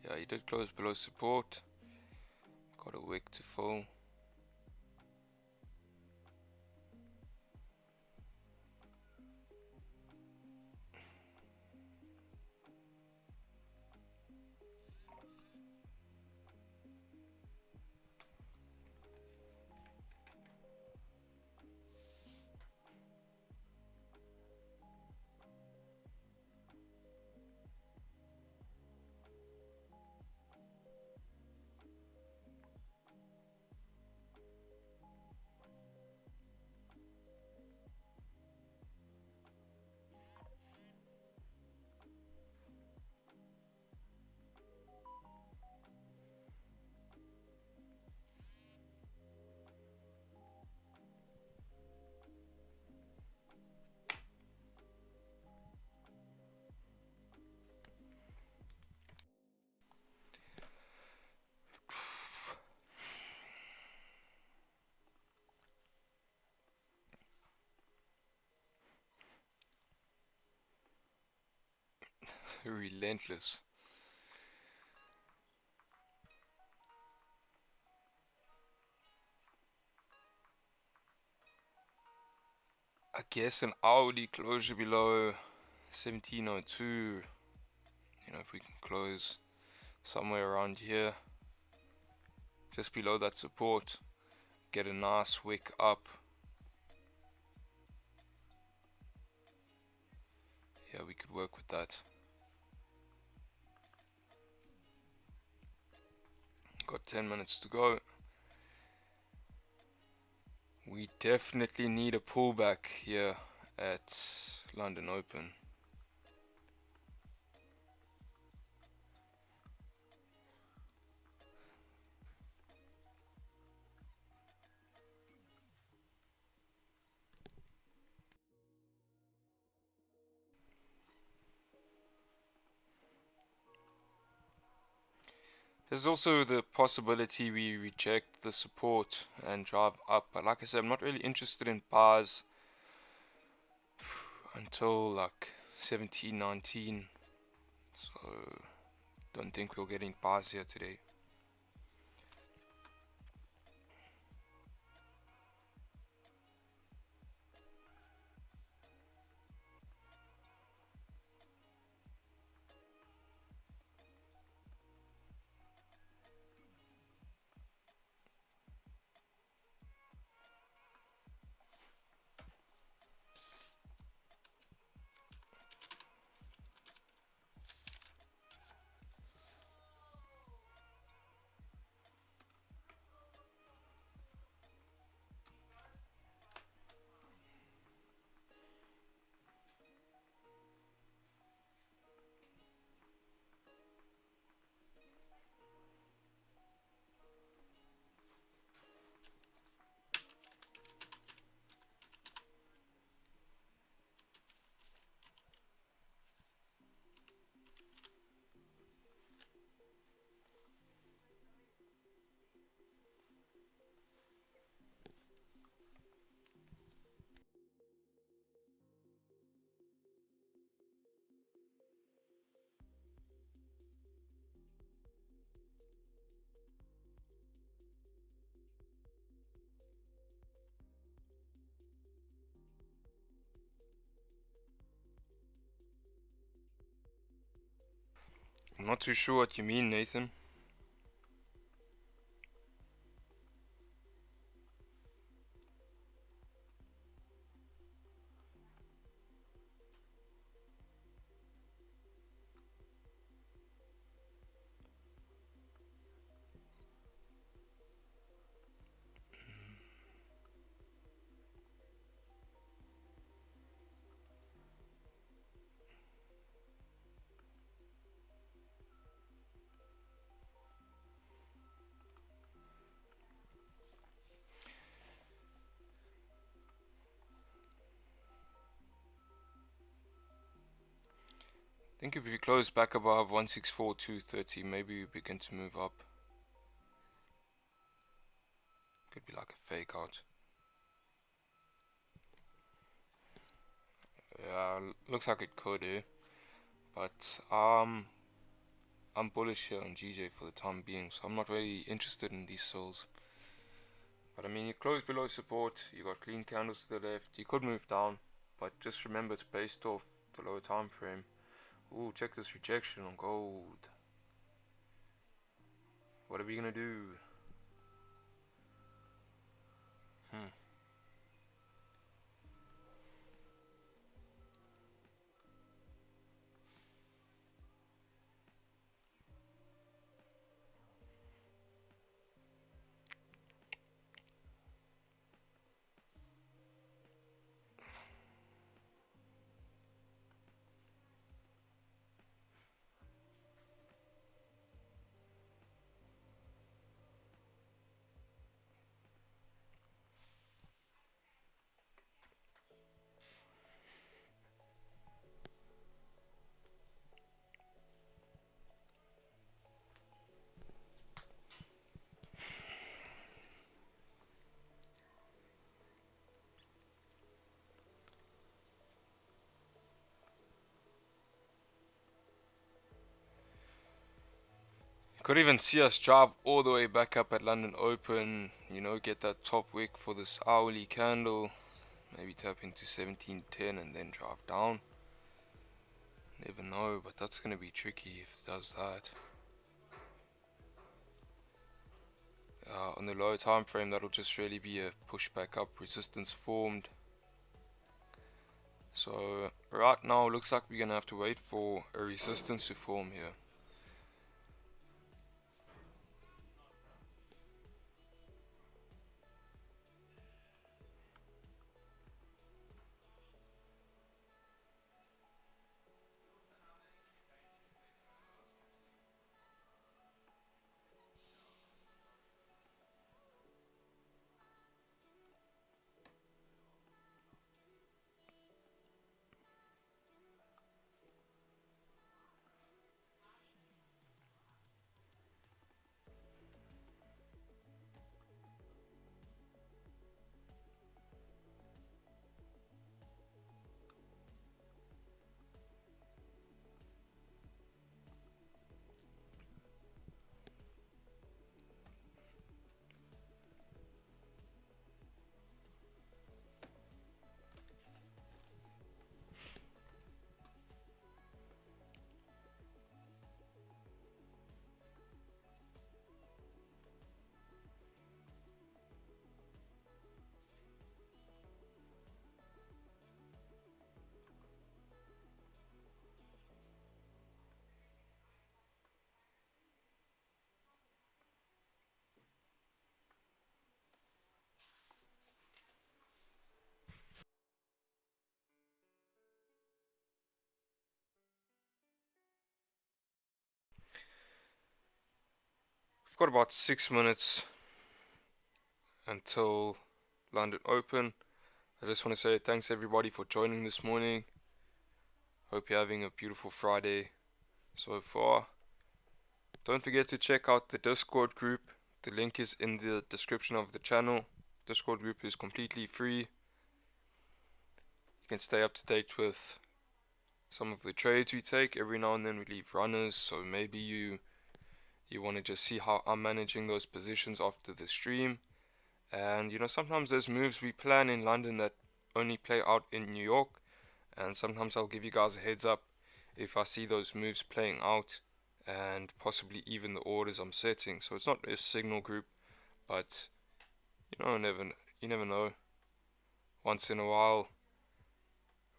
Yeah, he did close below support. Got a wick to fill. Relentless. I guess an hourly closure below 1702. You know, if we can close somewhere around here, just below that support, get a nice wick up. Yeah, we could work with that. Got 10 minutes to go. We definitely need a pullback here at London Open. There's also the possibility we reject the support and drive up, but like I said, I'm not really interested in bars until like 1719, so don't think we'll get any bars here today. I'm not too sure what you mean, Nathan. I think if we close back above 164.230, maybe we begin to move up. Could be like a fake out. Yeah, looks like it could, eh? But I'm bullish here on GJ for the time being, so I'm not really interested in these souls. But I mean, you close below support, you got clean candles to the left, you could move down, but just remember it's based off the lower time frame. Ooh, check this rejection on gold. What are we gonna do? Could even see us drive all the way back up at London Open, you know, get that top wick for this hourly candle, maybe tap into 1710 and then drive down. Never know, but that's gonna be tricky if it does that. On the lower time frame, that'll just really be a push back up, resistance formed. So right now, looks like we're gonna have to wait for a resistance to form here. We've got about 6 minutes until London Open. I just want to say thanks everybody for joining this morning. Hope you're having a beautiful Friday so far. Don't forget to check out the Discord group. The link is in the description of the channel. Discord group is completely free. You can stay up to date with some of the trades we take. Every now and then we leave runners, so maybe you want to just see how I'm managing those positions after the stream. And you know, sometimes there's moves we plan in London that only play out in New York, and sometimes I'll give you guys a heads up if I see those moves playing out and possibly even the orders I'm setting. So it's not a signal group, but you never know. Once in a while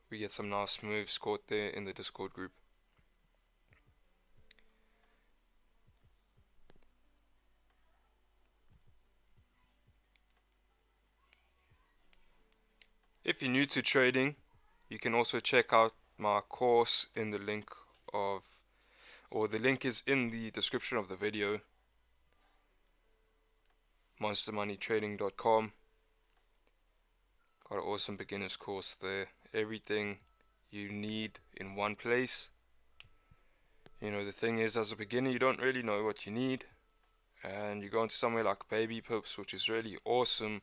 we get some nice moves caught there in the Discord group. If you're new to trading, you can also check out my course in the link of, or the link is in the description of the video, monstermoneytrading.com. Got an awesome beginner's course there. Everything you need in one place. You know, the thing is, as a beginner, you don't really know what you need, and you go into somewhere like Baby Pips, which is really awesome,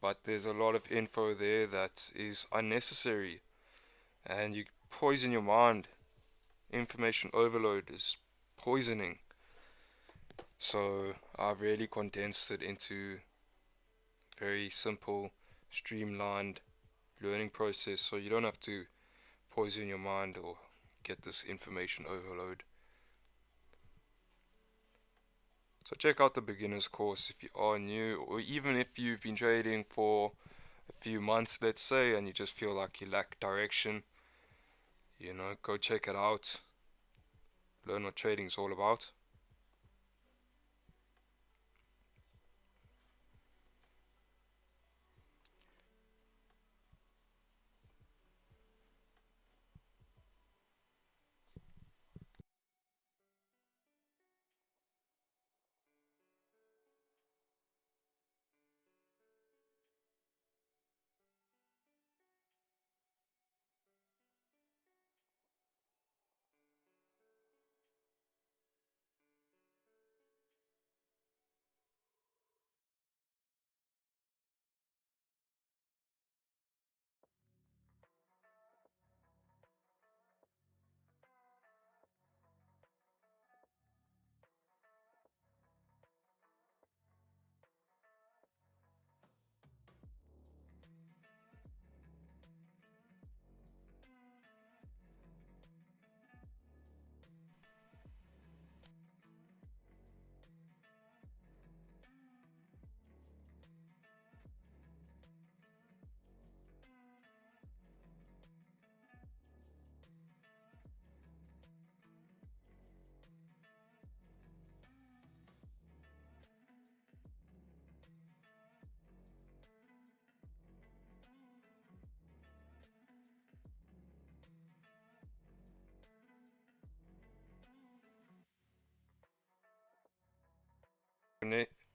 but there's a lot of info there that is unnecessary, and you poison your mind. Information overload is poisoning. So I've really condensed it into very simple, streamlined learning process, so you don't have to poison your mind or get this information overload. So check out the beginner's course if you are new, or even if you've been trading for a few months, let's say, and you just feel like you lack direction. You know, go check it out. Learn what trading's all about.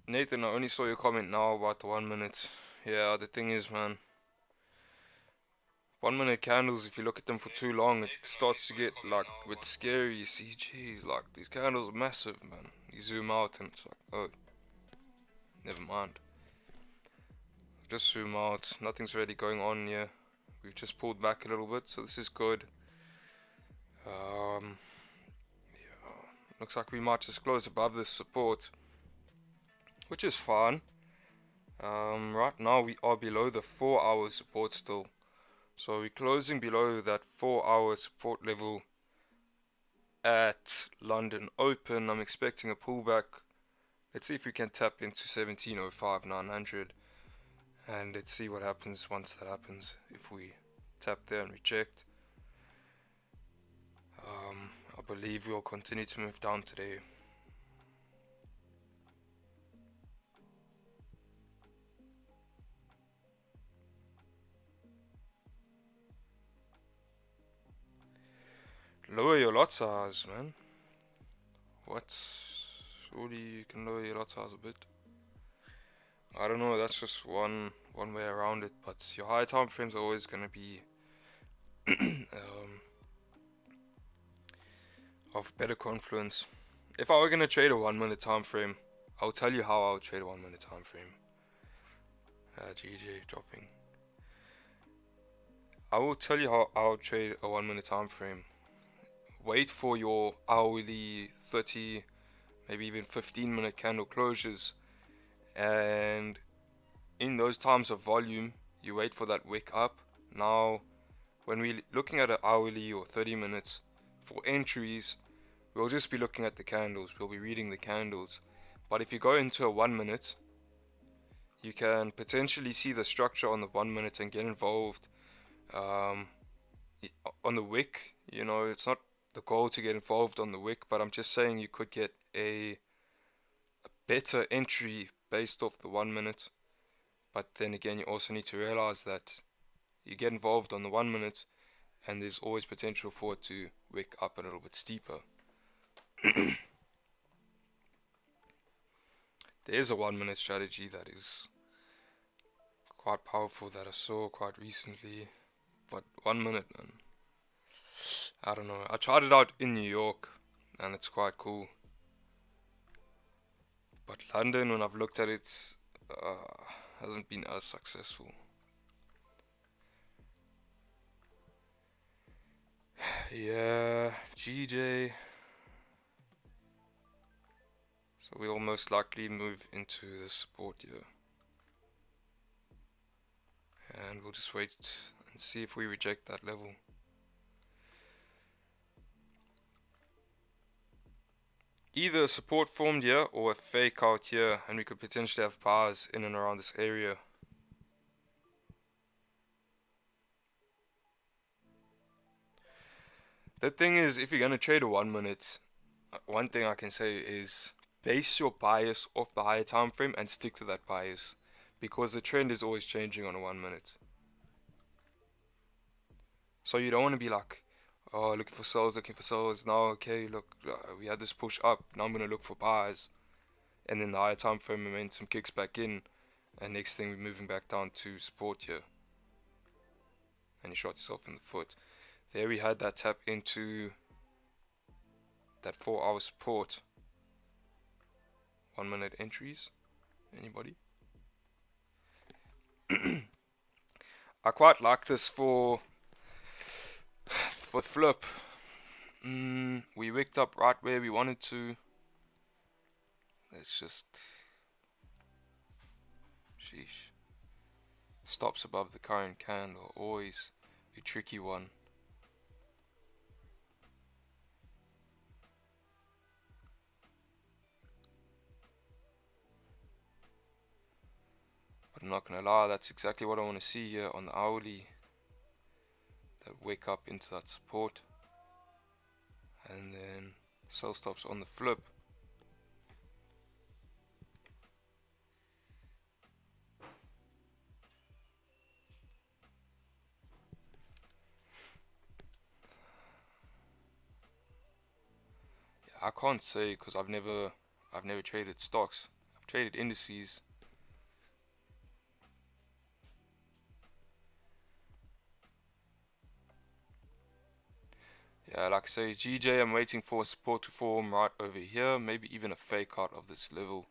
Nathan, I only saw your comment now about the 1 minute. Yeah, the thing is, man, 1 minute candles, if you look at them for too long, it starts to get like a bit scary. You see, geez, like these candles are massive, man. You zoom out and it's like, oh, never mind. Just zoom out, nothing's really going on here. We've just pulled back a little bit, so this is good. Yeah, looks like we might just close above this support, which is fine. Right now we are below the 4-hour support still. So we're closing below that 4-hour support level at London Open. I'm expecting a pullback. Let's see if we can tap into 17.05.900, and let's see what happens once that happens. If we tap there and reject, I believe we'll continue to move down today. Lower your lot size, man. What? Surely you can lower your lot size a bit. I don't know, that's just one way around it, but your higher time frames are always gonna be of better confluence. If I were gonna trade a 1 minute time frame, I'll tell you how I would trade a 1 minute time frame. GJ dropping. I will tell you how I would trade a 1 minute time frame. Wait for your hourly, 30, maybe even 15-minute candle closures, and in those times of volume, you wait for that wick up. Now, when we're looking at an hourly or 30 minutes for entries, we'll just be looking at the candles, we'll be reading the candles. But if you go into a 1 minute, you can potentially see the structure on the 1 minute and get involved on the wick. You know, it's not the goal to get involved on the wick, but I'm just saying you could get a better entry based off the 1 minute. But then again, you also need to realize that you get involved on the 1 minute and there's always potential for it to wick up a little bit steeper. There is a 1 minute strategy that is quite powerful that I saw quite recently, but 1 minute, man, I don't know. I tried it out in New York and it's quite cool, but London, when I've looked at it, hasn't been as successful. Yeah, GJ. So we will most likely move into the support here. And we'll just wait and see if we reject that level. Either a support formed here or a fake out here, and we could potentially have bars in and around this area. The thing is, if you're going to trade a 1 minute, one thing I can say is base your bias off the higher time frame and stick to that bias, because the trend is always changing on a 1 minute. So you don't want to be like, oh, looking for sells. Now, okay, look, we had this push up. Now I'm going to look for buys. And then the higher time frame momentum kicks back in. And next thing, we're moving back down to support here. And you shot yourself in the foot. There we had that tap into that 4-hour support. 1 minute entries. Anybody? I quite like this for flip. We wicked up right where we wanted to. Let's just, sheesh. Stops above the current candle, always a tricky one. But I'm not gonna lie, that's exactly what I want to see here on the hourly. That wick up into that support. And then sell stops on the flip. Yeah, I can't say because I've never traded stocks. I've traded indices. Yeah, like I say, GJ, I'm waiting for support to form right over here. Maybe even a fake out of this level.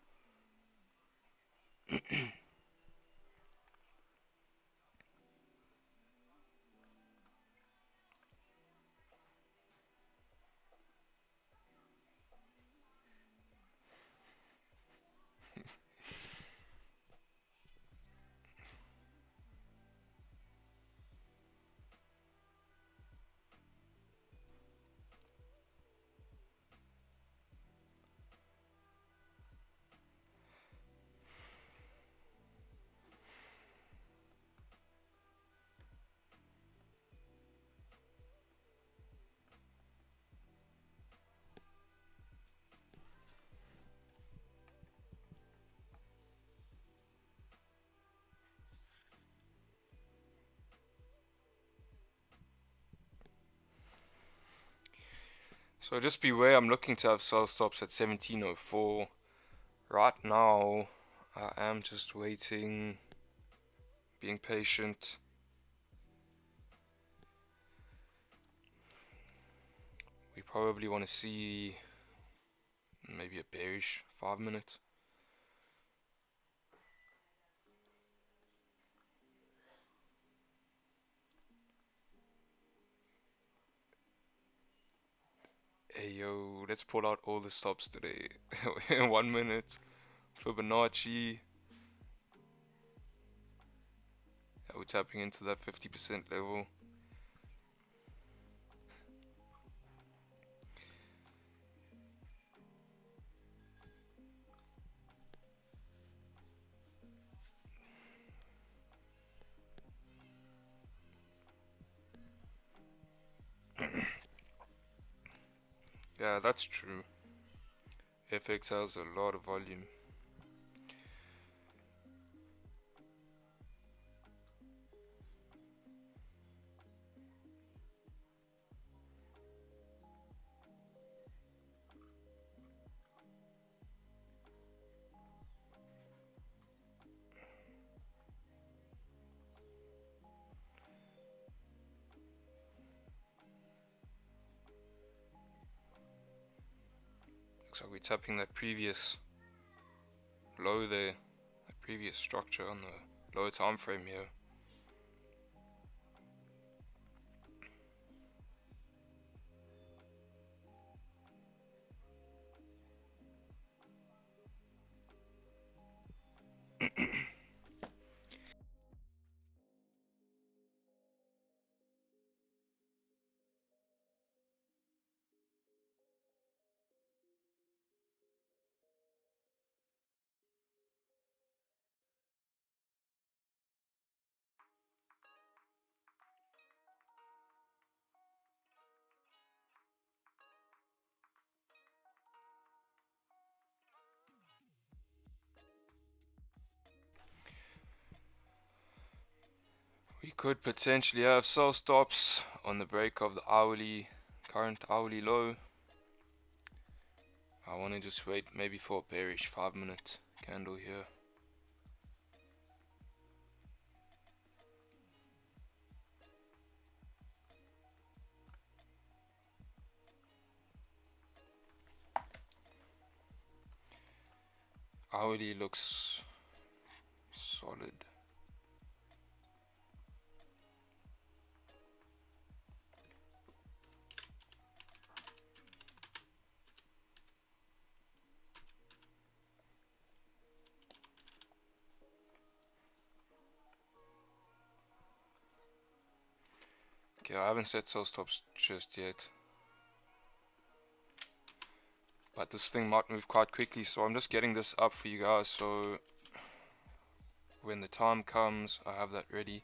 So just beware, I'm looking to have sell stops at 1704. Right now, I am just waiting, being patient. We probably want to see maybe a bearish 5 minute. Hey yo, let's pull out all the stops today. In 1 minute. Fibonacci. Yeah, we're tapping into that 50% level. Yeah, that's true. FX has a lot of volume. Looks like we're tapping that previous low there, that previous structure on the lower time frame here. We could potentially have sell stops on the break of the current hourly low. I want to just wait maybe for a bearish 5-minute candle here. Hourly looks solid. Okay, I haven't set sell stops just yet, but this thing might move quite quickly, so I'm just getting this up for you guys, so when the time comes I have that ready.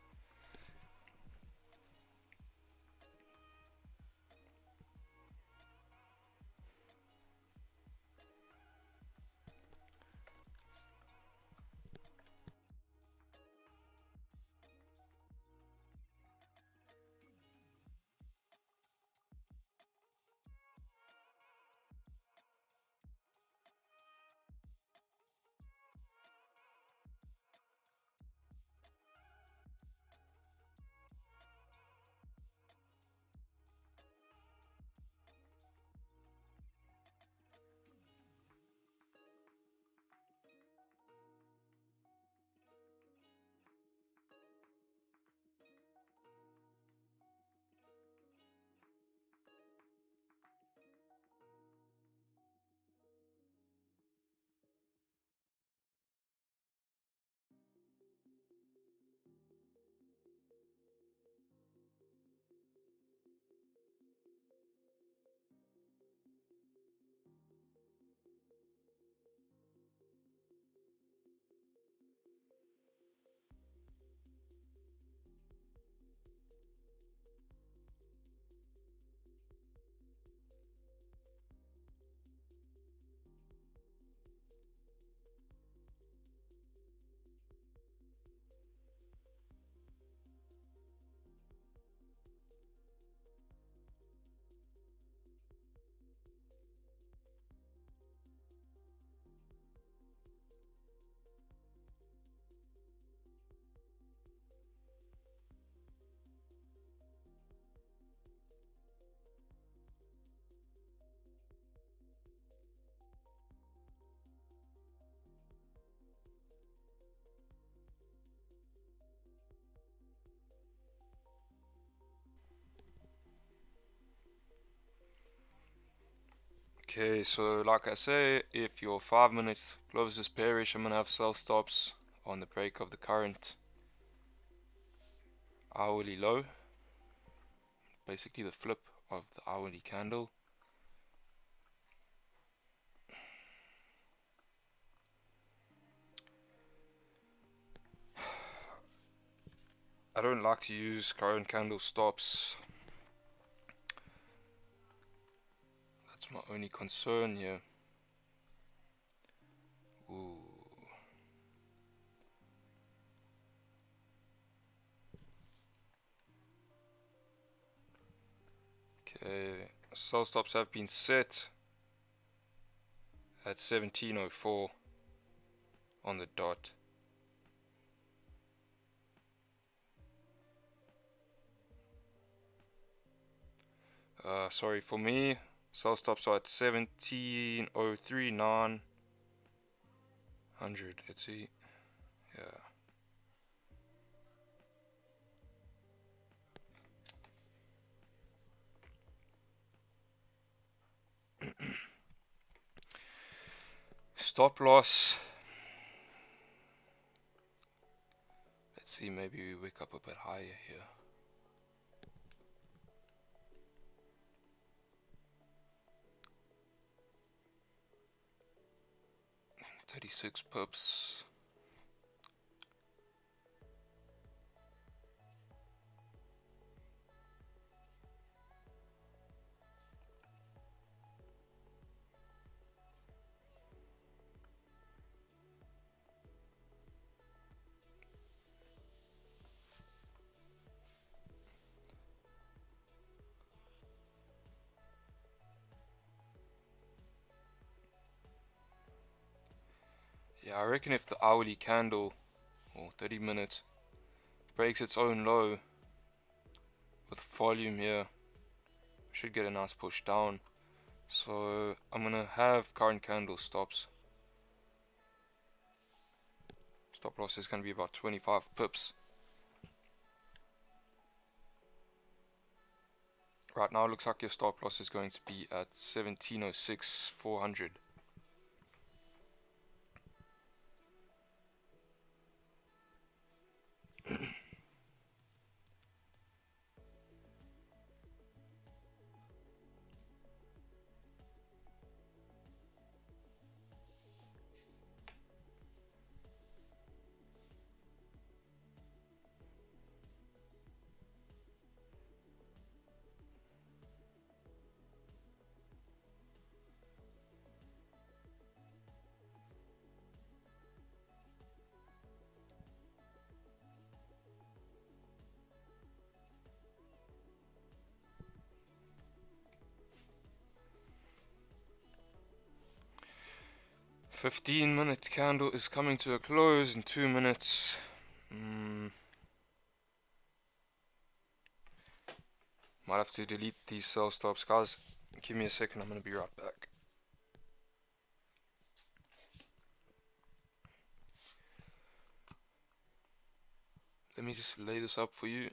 Okay, so like I say, if your 5-minute closes bearish, I'm gonna have sell stops on the break of the current hourly low, basically the flip of the hourly candle. I don't like to use current candle stops. That's That's my only concern here. Ooh. Okay, sell stops have been set at 1704 on the dot. Sorry, for me, sell stops are at 1703,900. Let's see. Yeah. Stop loss. Let's see, maybe we wake up a bit higher here. 36 pips. Yeah, I reckon if the hourly candle or 30 minutes breaks its own low with volume here, should get a nice push down. So I'm gonna have current candle stops. Stop loss is gonna be about 25 pips. Right now it looks like your stop loss is going to be at 1706,400. $15-minute candle is coming to a close in 2 minutes. Might have to delete these sell stops, guys. Give me a second, I'm gonna be right back. Let me just lay this up for you.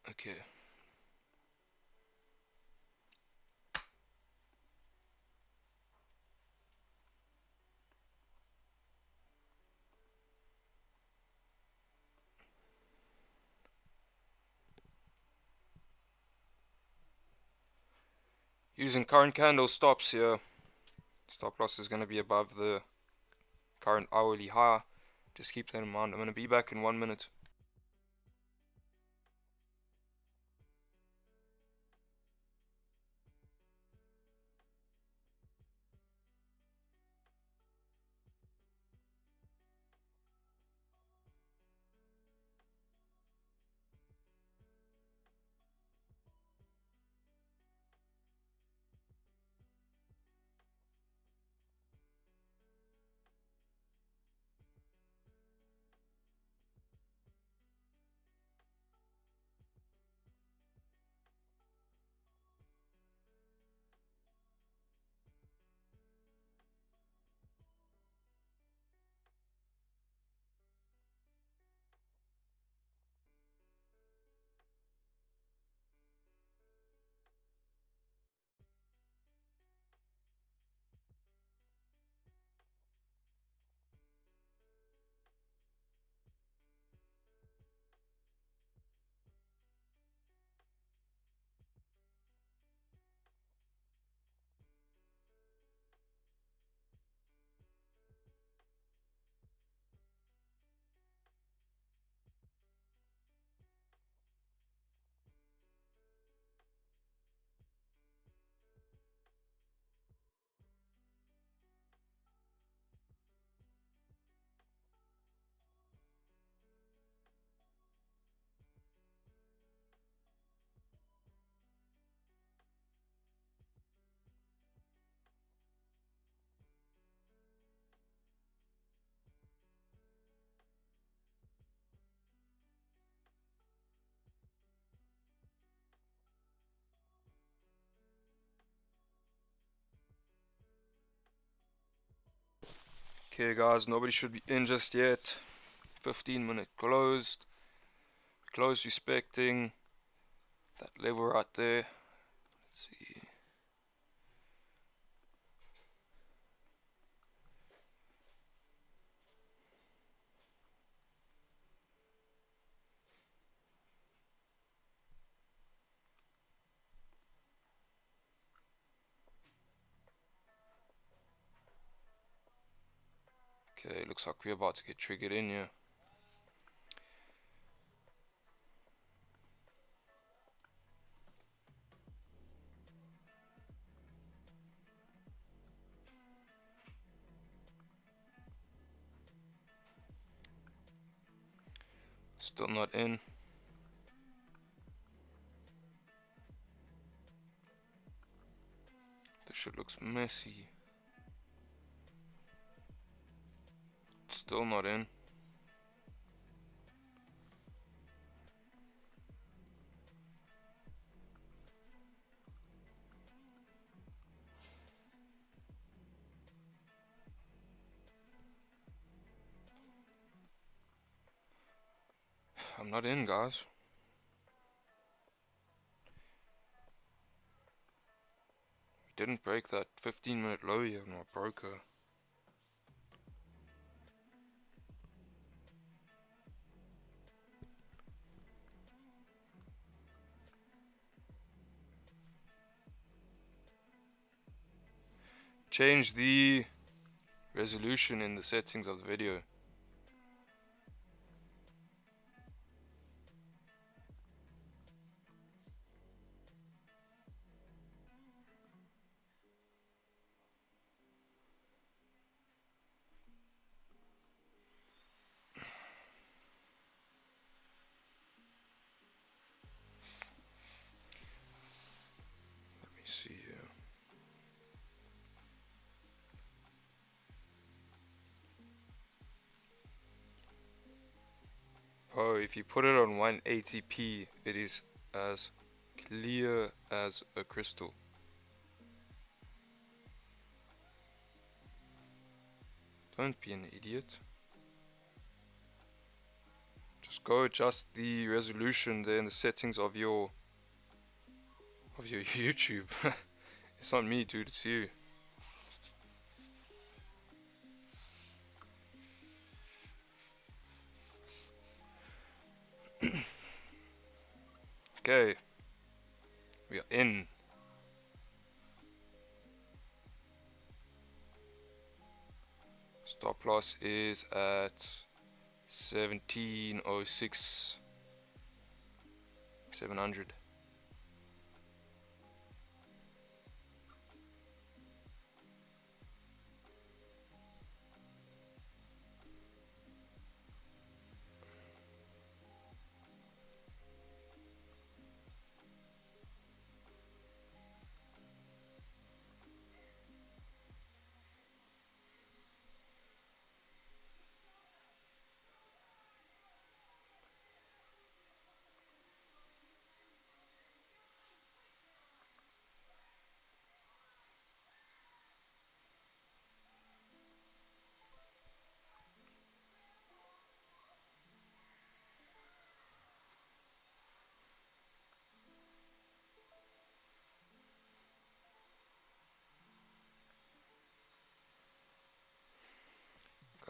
Okay. Using current candle stops here. Stop loss is going to be above the current hourly high. Just keep that in mind. I'm going to be back in 1 minute. Okay guys, nobody should be in just yet. 15-minute closed. Close respecting that level right there. Let's see. Okay, looks like we're about to get triggered in here. Still not in. This shit looks messy. Still not in. I'm not in, guys. We didn't break that 15-minute low here on our broker. Change the resolution in the settings of the video. Let me see here. Oh, if you put it on 180p, it is as clear as a crystal. Don't be an idiot. Just go adjust the resolution there in the settings of your YouTube. It's not me, dude, it's you. Okay, we are in. Stop loss is at 1706 700.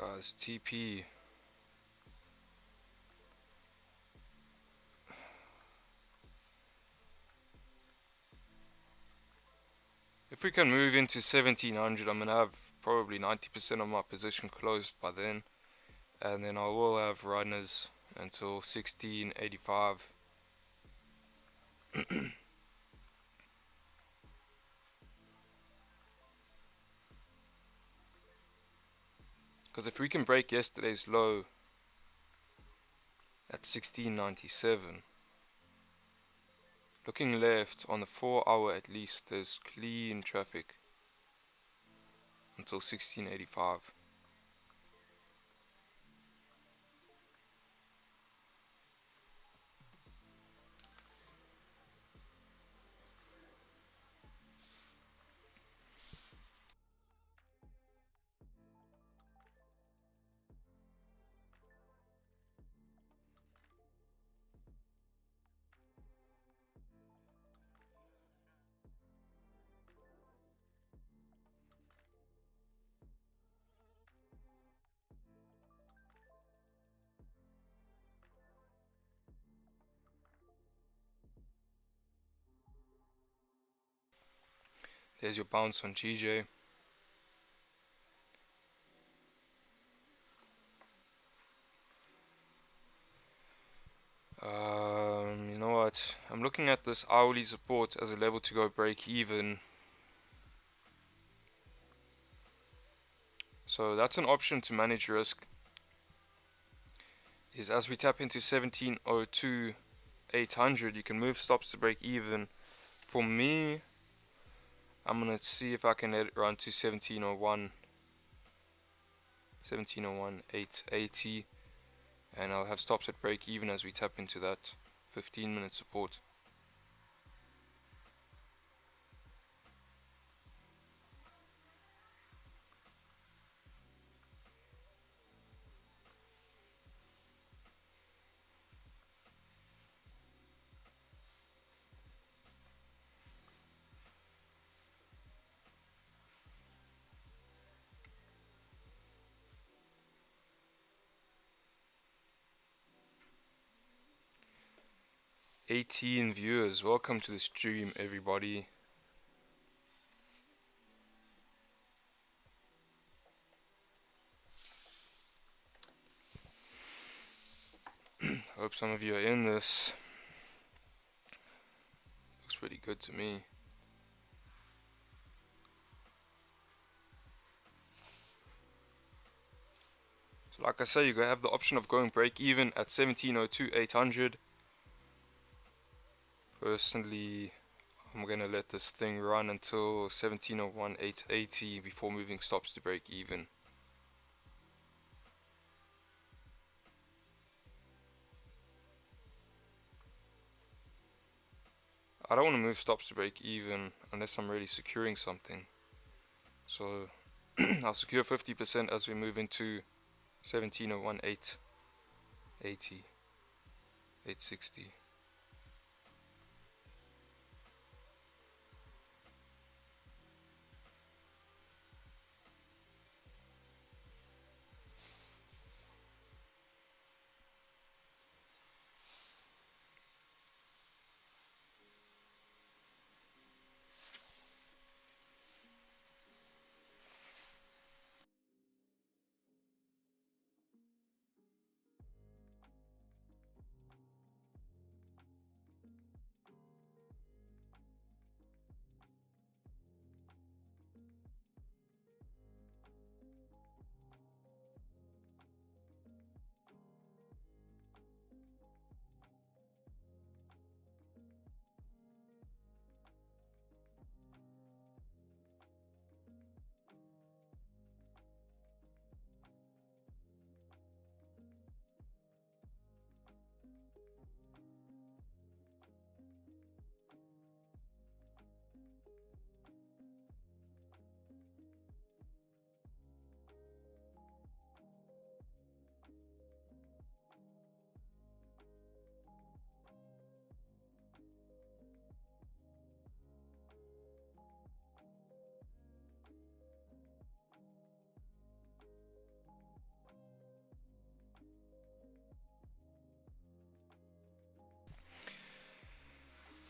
Guys, TP. If we can move into 1700, I'm gonna have probably 90% of my position closed by then, and then I will have runners until 1685. Because if we can break yesterday's low at 1697, looking left on the 4 hour at least, there's clean traffic until 1685. There's your bounce on GJ. You know what? I'm looking at this hourly support as a level to go break even. So that's an option to manage risk. Is as we tap into 1702 800, you can move stops to break even. For me, I'm gonna see if I can let it run to 1701 880, and I'll have stops at break even as we tap into that 15-minute support. "18 viewers, welcome to the stream, everybody." Hope some of you are in this. Looks pretty good to me. So like I say, you have the option of going break even at 1702 800. Personally, I'm gonna let this thing run until 1701 880 before moving stops to break even. I don't want to move stops to break even unless I'm really securing something. So I'll secure 50% as we move into 1701 880 860.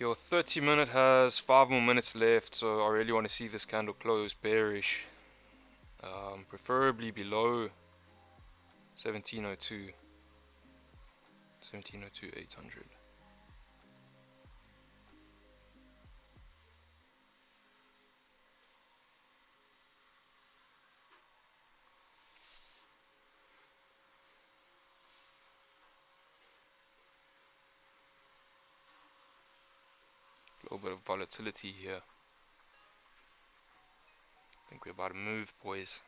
Your 30-minute has 5 more minutes left, so I really want to see this candle close bearish. Preferably below 1702 800. A little bit of volatility here. I think we're about to move, boys.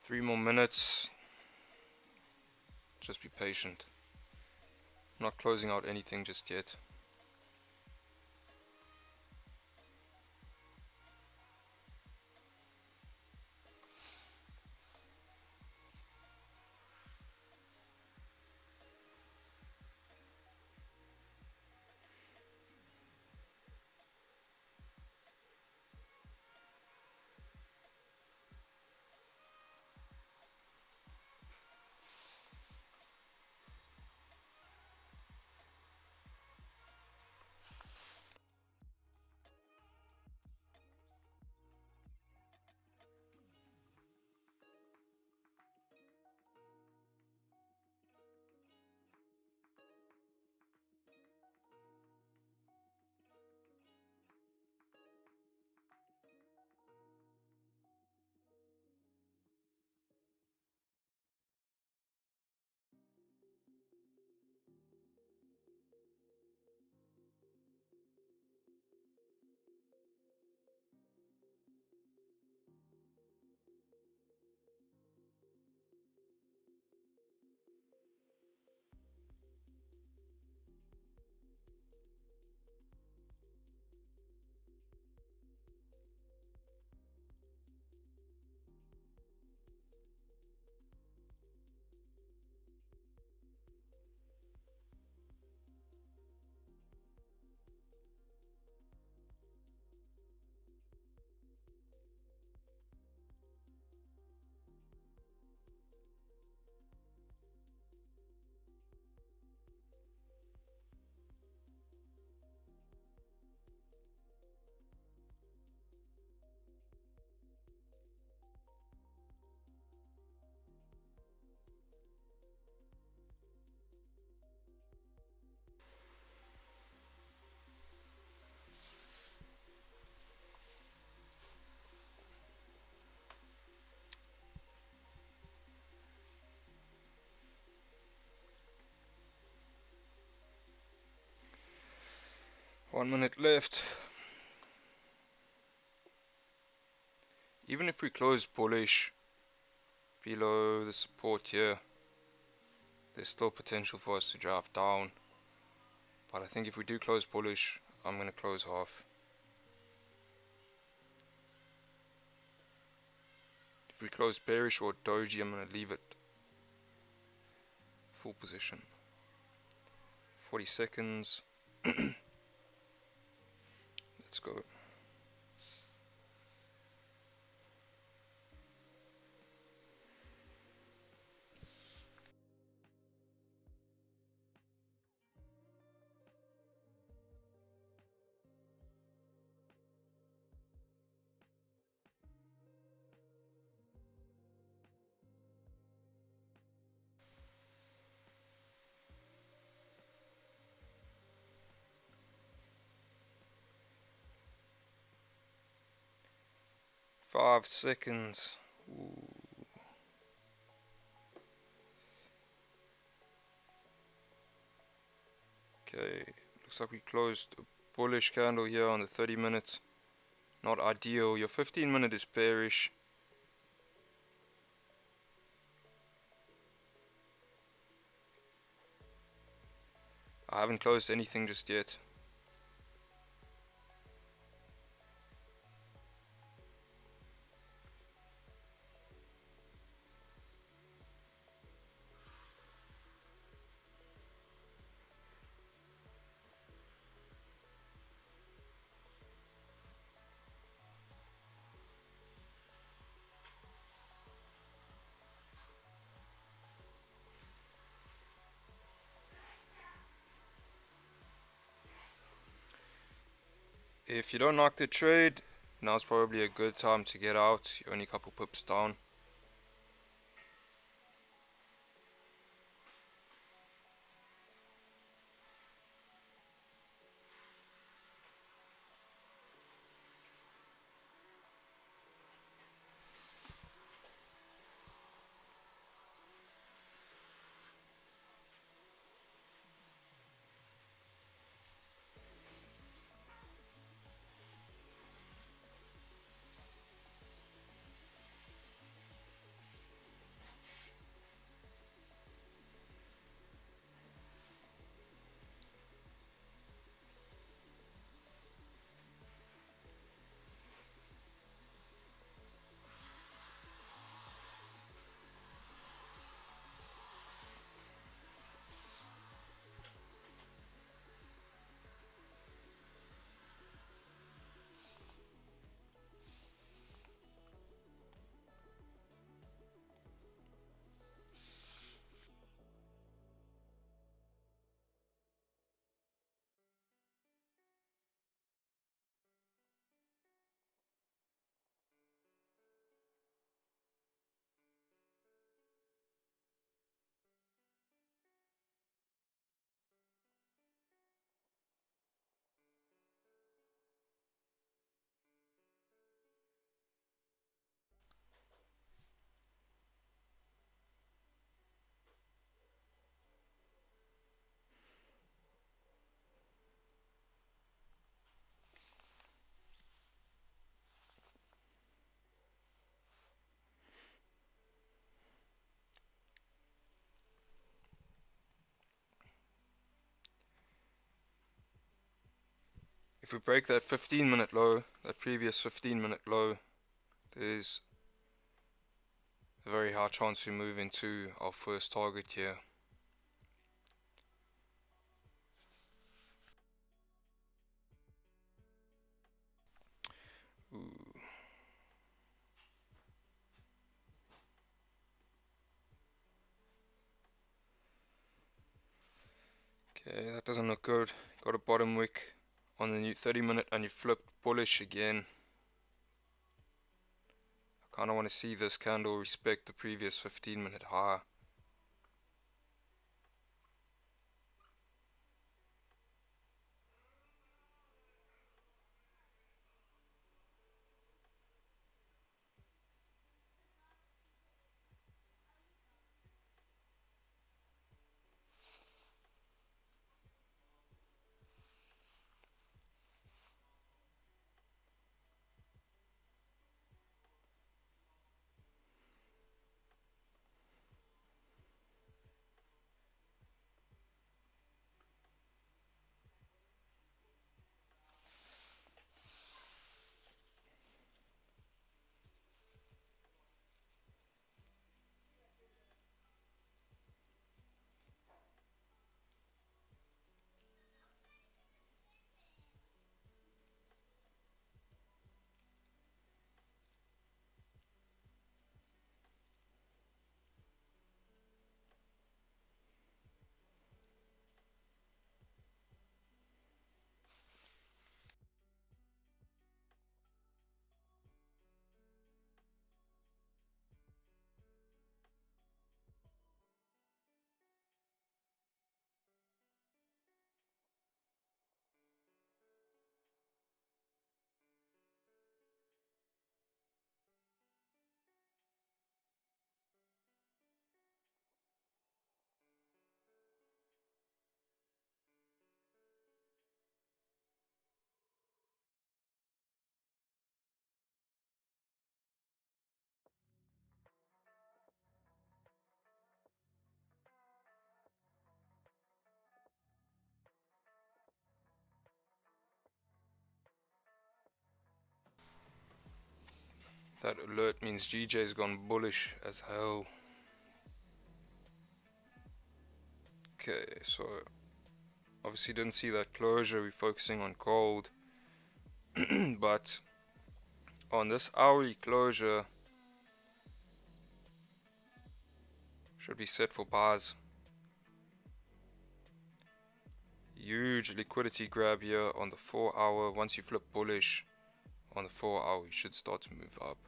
3 more minutes. Just be patient. I'm not closing out anything just yet. One minute left. Even if we close bullish below the support here, there's still potential for us to draft down. But I think if we do close bullish, I'm going to close half. If we close bearish or doji, I'm going to leave it full position. 40 seconds. Let's go. Five seconds. Ooh. Okay, looks like we closed a bullish candle here on the 30 minutes. Not ideal. Your 15 minute is bearish. I haven't closed anything just yet. If you don't like the trade, now's probably a good time to get out. You're only a couple pips down. if we break that 15-minute low, that previous 15-minute low, there's a very high chance we move into our first target here. Ooh. Okay, that doesn't look good. Got a bottom wick on the new 30-minute and you flipped bullish again. I kind of want to see this candle respect the previous 15-minute high. That alert means GJ's gone bullish as hell. Okay, so obviously didn't see that closure. We're focusing on gold. But on this hourly closure, should be set for buys. Huge liquidity grab here on the 4 hour. Once you flip bullish on the 4 hour, you should start to move up.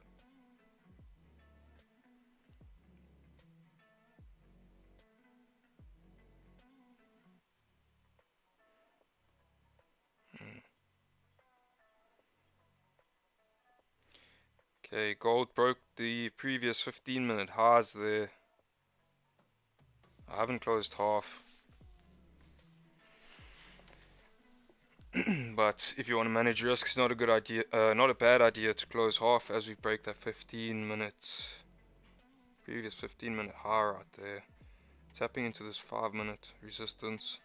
Okay, gold broke the previous 15-minute highs there. I haven't closed half. But if you want to manage risks, not a good idea, not a bad idea to close half as we break that 15-minute, previous 15-minute high right there. Tapping into this 5-minute resistance.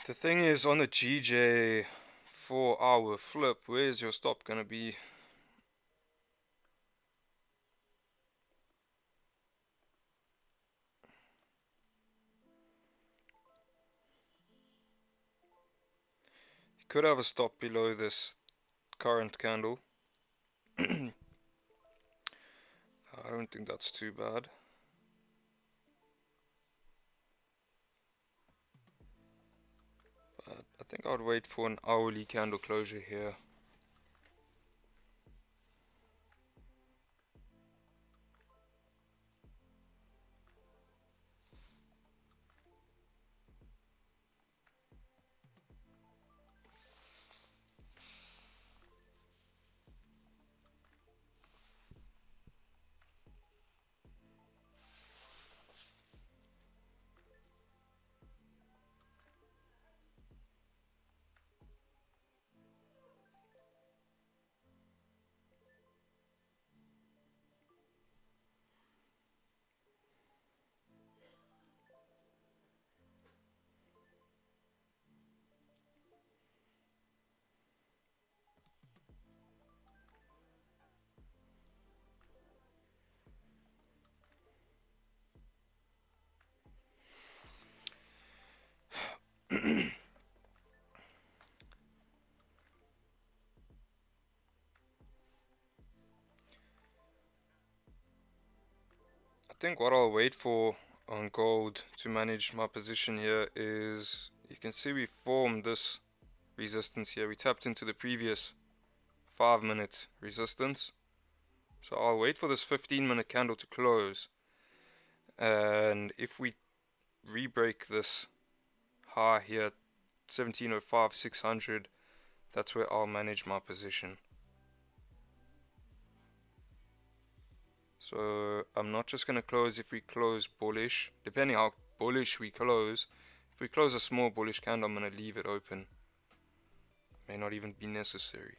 The thing is, on the GJ 4-hour flip, where's your stop gonna be? You could have a stop below this current candle. I don't think that's too bad. But I think I'd wait for an hourly candle closure here. I think what I'll wait for on gold to manage my position here is, you can see we formed this resistance here. We tapped into the previous 5-minute resistance. So I'll wait for this 15-minute candle to close. And if we re-break this high here, 1705 600, that's where I'll manage my position. So I'm not just going to close if we close bullish, depending how bullish we close. If we close a small bullish candle, I'm going to leave it open. May not even be necessary.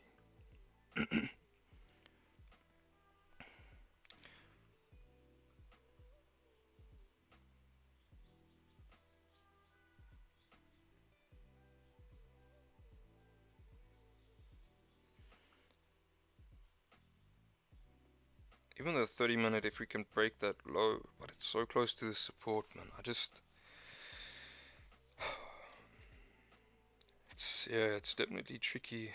Even the 30-minute, if we can break that low, but it's so close to the support, man. It's definitely tricky.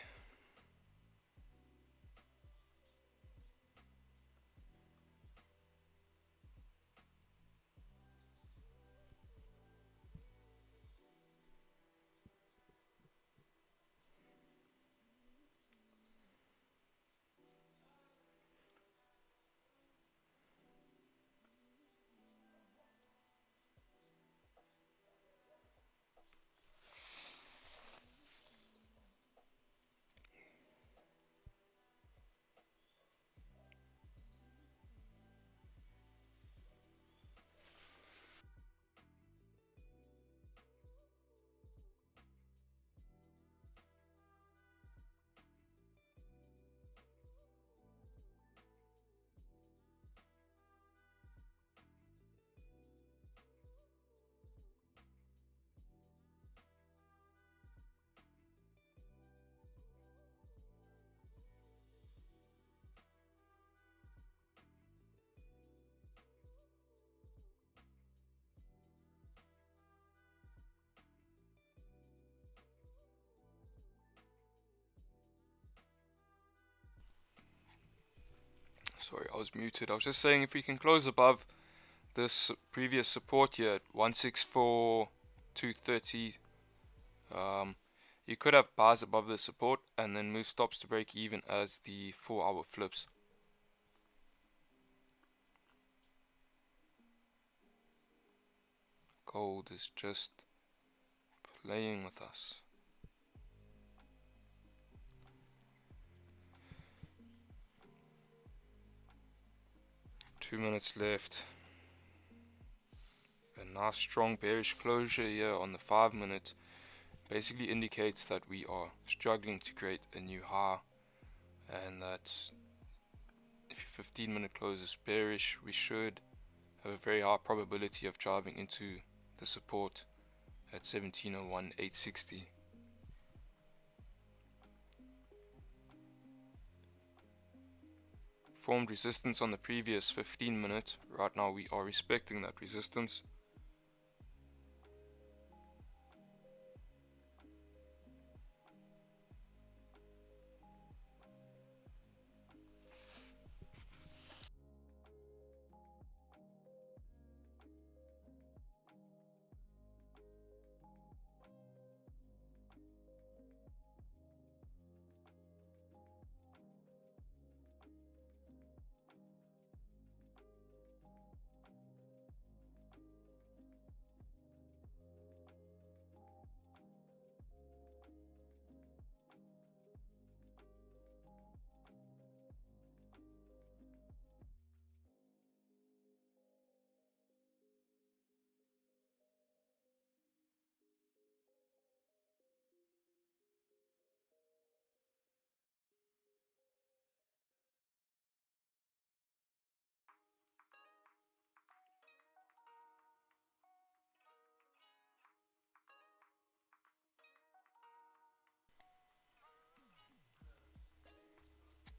Sorry, I was muted. I was just saying, if we can close above this previous support here at 164 230, you could have bars above the support and then move stops to break even as the 4-hour flips. Gold is just playing with us. Two minutes left. A nice strong bearish closure here on the 5-minute basically indicates that we are struggling to create a new high, and that if your 15-minute close is bearish, we should have a very high probability of driving into the support at 1701,860. Formed resistance on the previous 15 minute. Right now we are respecting that resistance.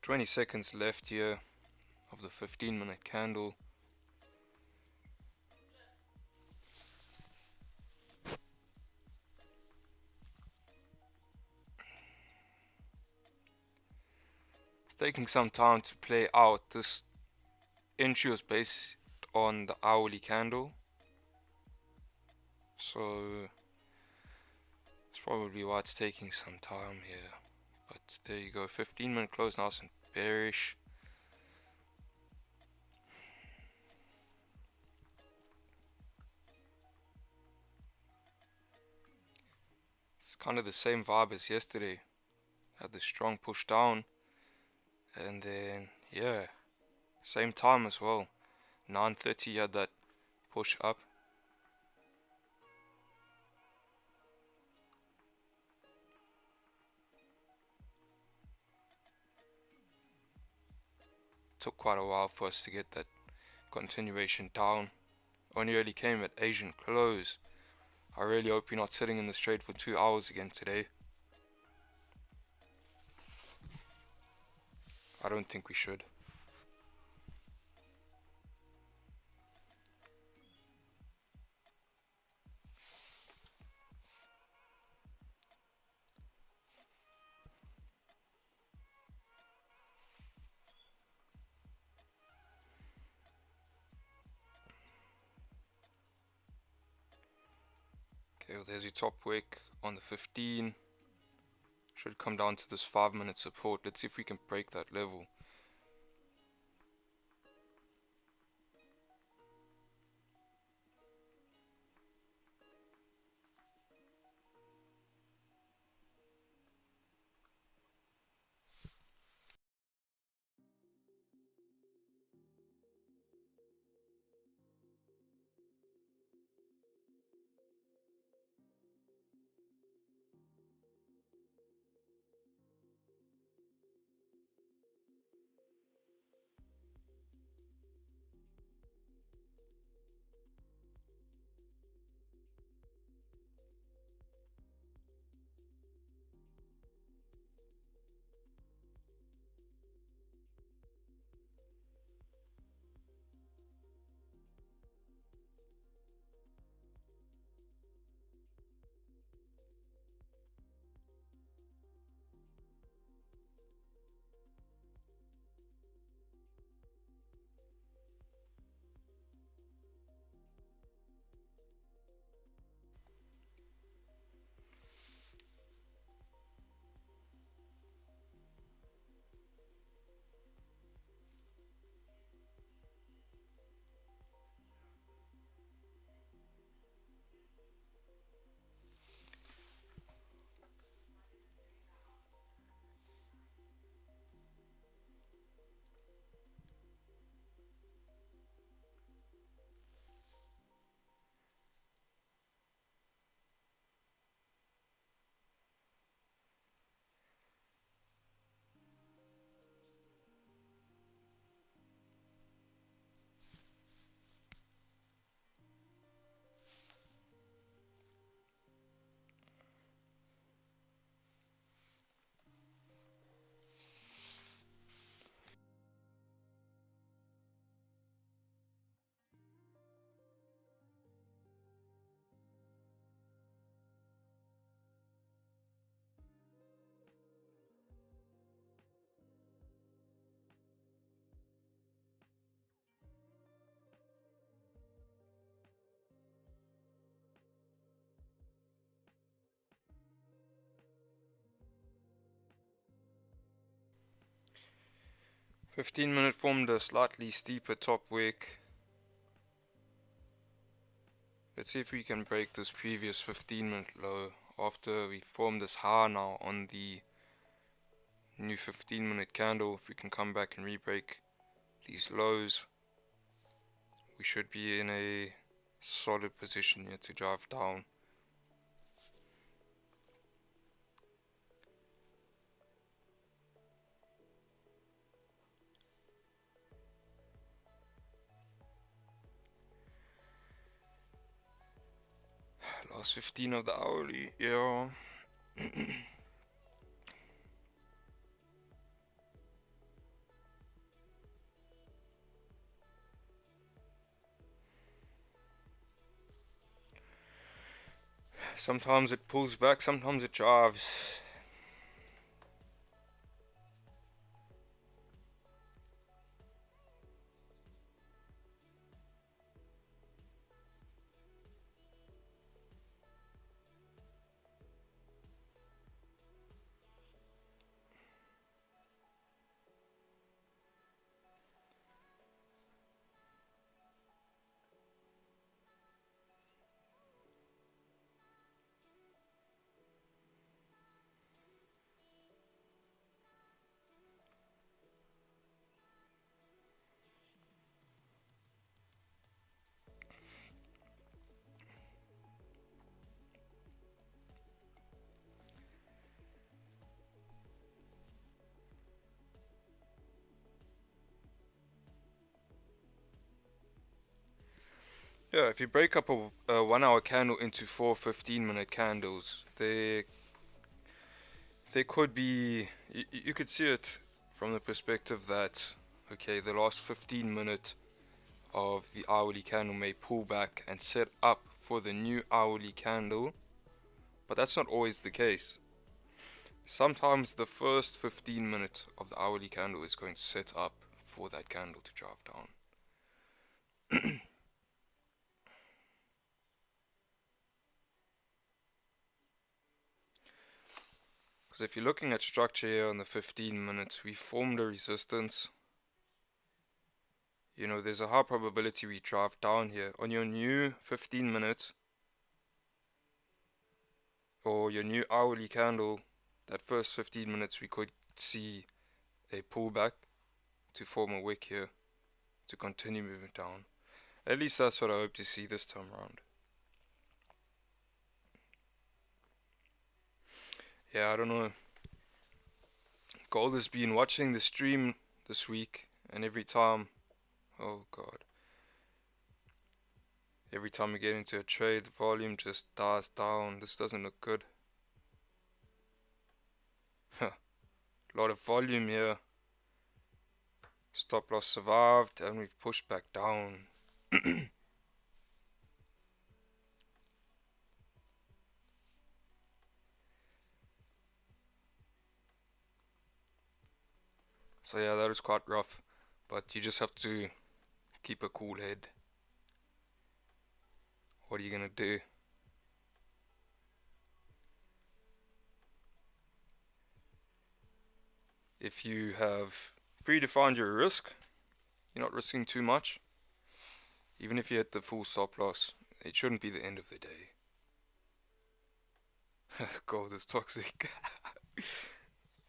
"20 seconds left here of the 15-minute candle. It's taking some time to play out. This entry was based on the hourly candle, so it's probably why it's taking some time here. But there you go, 15-minute close, nice and bearish. It's kind of the same vibe as yesterday. Had the strong push down, and then yeah, same time as well. 9:30 had that push up. Took quite a while for us to get that continuation down. Only really came at Asian close. I really hope you're not sitting in this trade for 2 hours again today. I don't think we should. Okay, well there's your top wick on the 15. Should come down to this 5-minute support. Let's see if we can break that level. 15-minute formed a slightly steeper top wick. Let's see if we can break this previous 15-minute low after we formed this high now on the new 15-minute candle. If we can come back and re-break these lows, we should be in a solid position here to drive down. Last 15 of the hourly, yeah. Sometimes it pulls back, sometimes it drives. Yeah, if you break up a 1 hour candle into 4 15-minute candles, they could be, you could see it from the perspective that, okay, the last 15 minute of the hourly candle may pull back and set up for the new hourly candle, but that's not always the case. Sometimes the first 15 minutes of the hourly candle is going to set up for that candle to drive down. Because if you're looking at structure here on the 15 minutes, we formed a resistance. You know, there's a high probability we drive down here. On your new 15 minutes or your new hourly candle, that first 15 minutes we could see a pullback to form a wick here to continue moving down. At least that's what I hope to see this time around. Yeah, I don't know. Gold has been watching the stream this week, and every time, oh god, every time we get into a trade, the volume just dies down. This doesn't look good. A lot of volume here. Stop loss survived, and we've pushed back down. So yeah, that is quite rough, but you just have to keep a cool head. What are you gonna do? If you have predefined your risk, you're not risking too much. Even if you hit the full stop loss, it shouldn't be the end of the day. Gold is toxic.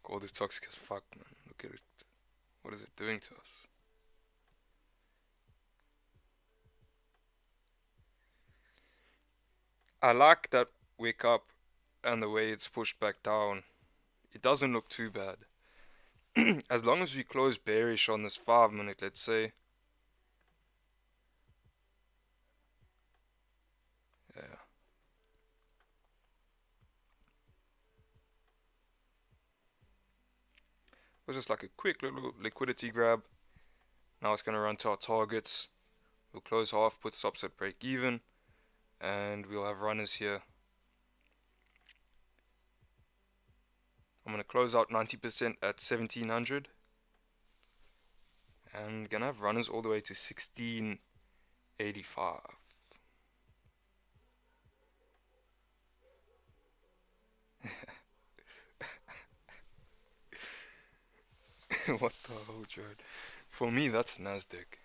Gold is toxic as fuck, man. Look at it. What is it doing to us? I like that wake up and the way it's pushed back down. It doesn't look too bad. As long as we close bearish on this 5 minute, let's say. Yeah. It was just like a quick little liquidity grab. Now it's going to run to our targets. We'll close half, put stops at break even, and we'll have runners here. I'm going to close out 90% at 1700, and going to have runners all the way to 1685. What the hell, Jared? For me, that's Nasdaq.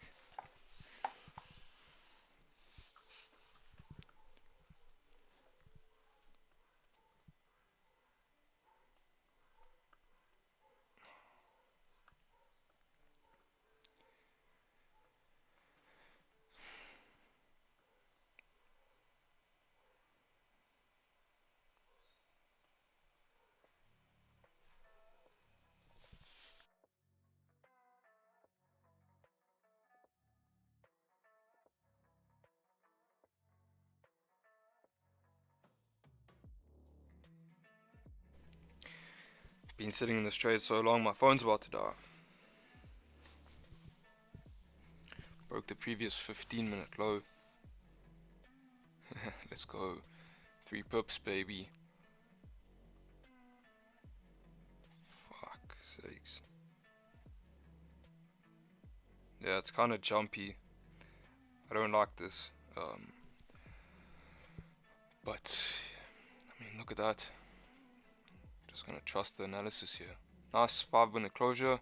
Been sitting in this trade so long, my phone's about to die. Broke the previous 15-minute low. Let's go. 3 pips, baby. Fuck sakes. Yeah, it's kind of jumpy. I don't like this. But, I mean, look at that. Just gonna trust the analysis here. Nice 5-minute closure.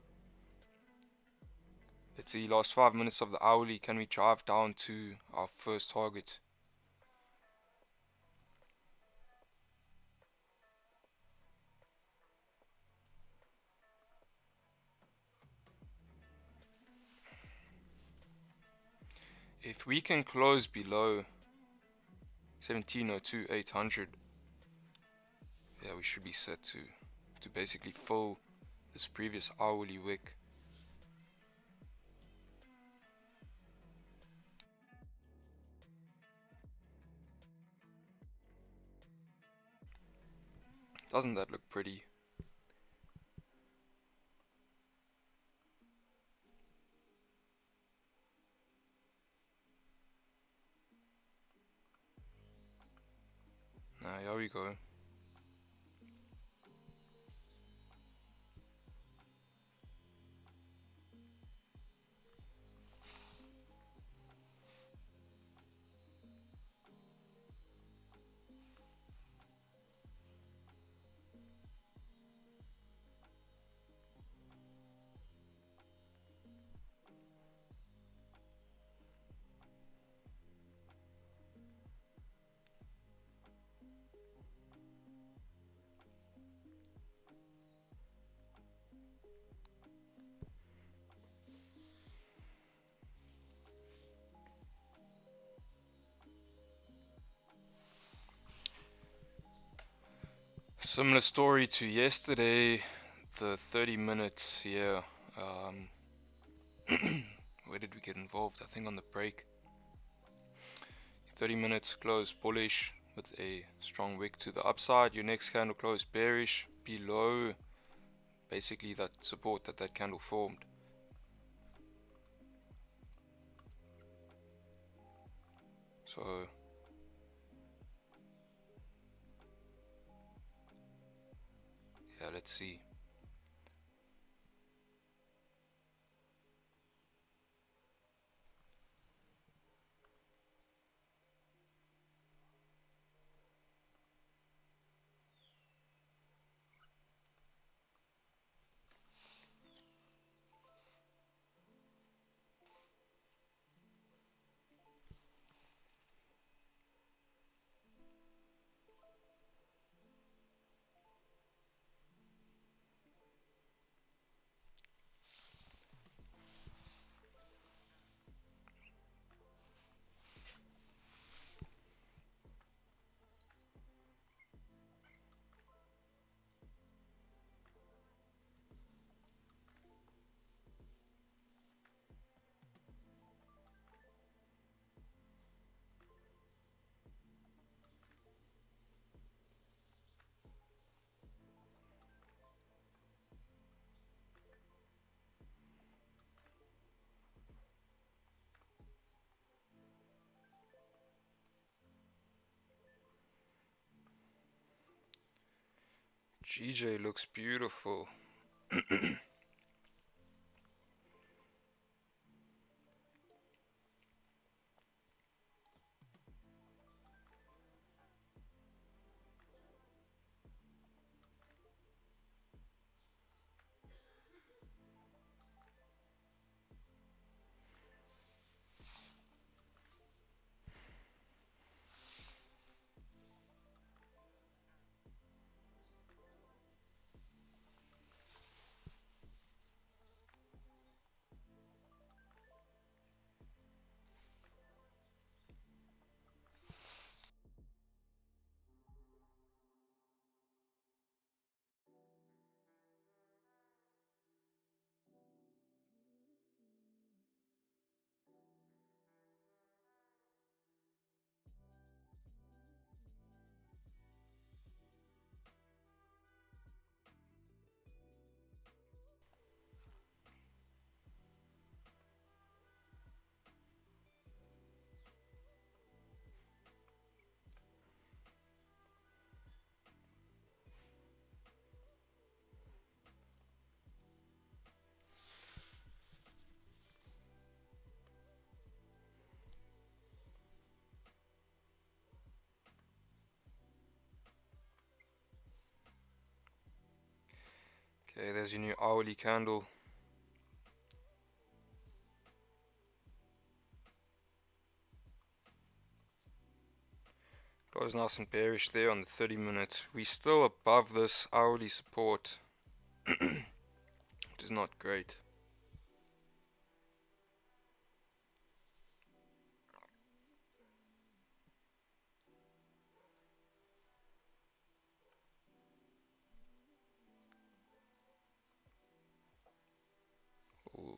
Let's see, last 5 minutes of the hourly. Can we drive down to our first target? If we can close below 1702,800, yeah, we should be set to basically fill this previous hourly wick. Doesn't that look pretty? Now, here we go. Similar story to yesterday, the 30 minutes here. Where did we get involved? I think on the break. 30 minutes close bullish with a strong wick to the upside. Your next candle closed bearish below basically that support that candle formed. So yeah, let's see. GJ looks beautiful. Okay, there's your new hourly candle. It was nice and bearish there on the 30 minutes. We're still above this hourly support, which is not great. Ooh.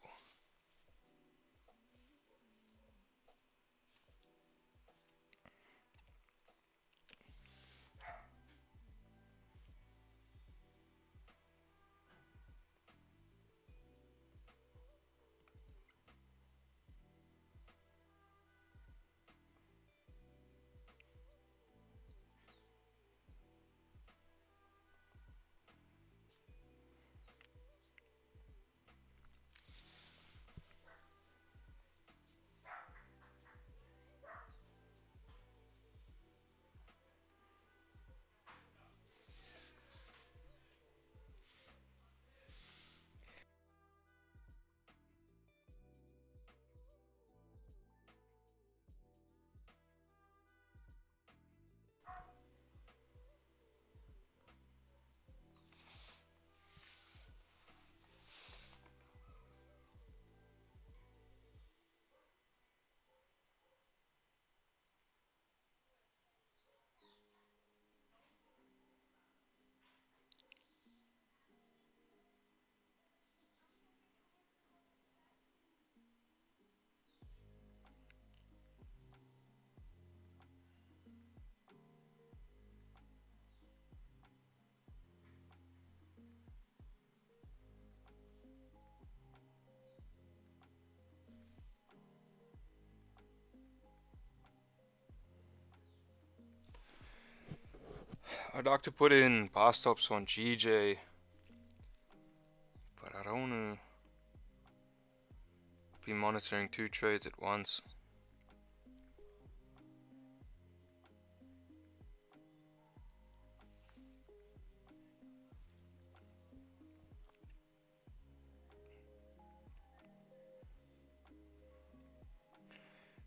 I'd like to put in buy stops on GJ, but I don't want to be monitoring 2 trades at once.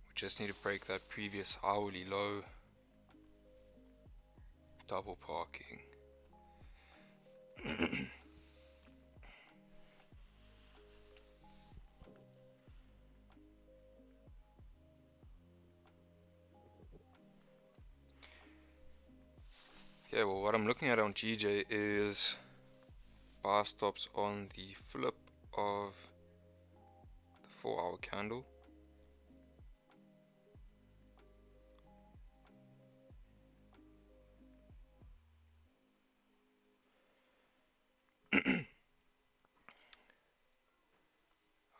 We just need to break that previous hourly low. Double parking. Yeah, well, what I'm looking at on GJ is bar stops on the flip of the 4-hour candle.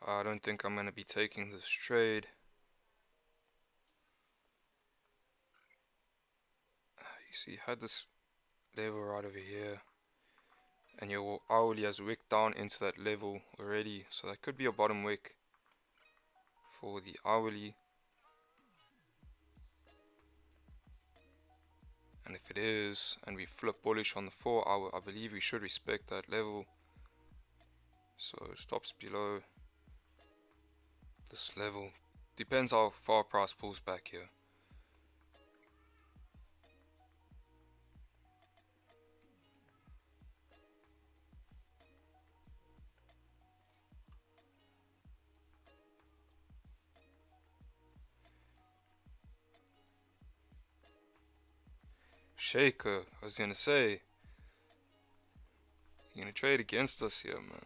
I don't think I'm going to be taking this trade. You see, had this level right over here, and your hourly has wicked down into that level already, so that could be a bottom wick for the hourly. And if it is, and we flip bullish on the 4-hour, I believe we should respect that level. So stops below this level. Depends how far price pulls back here. Shaker, I was gonna say, you're gonna trade against us here, man.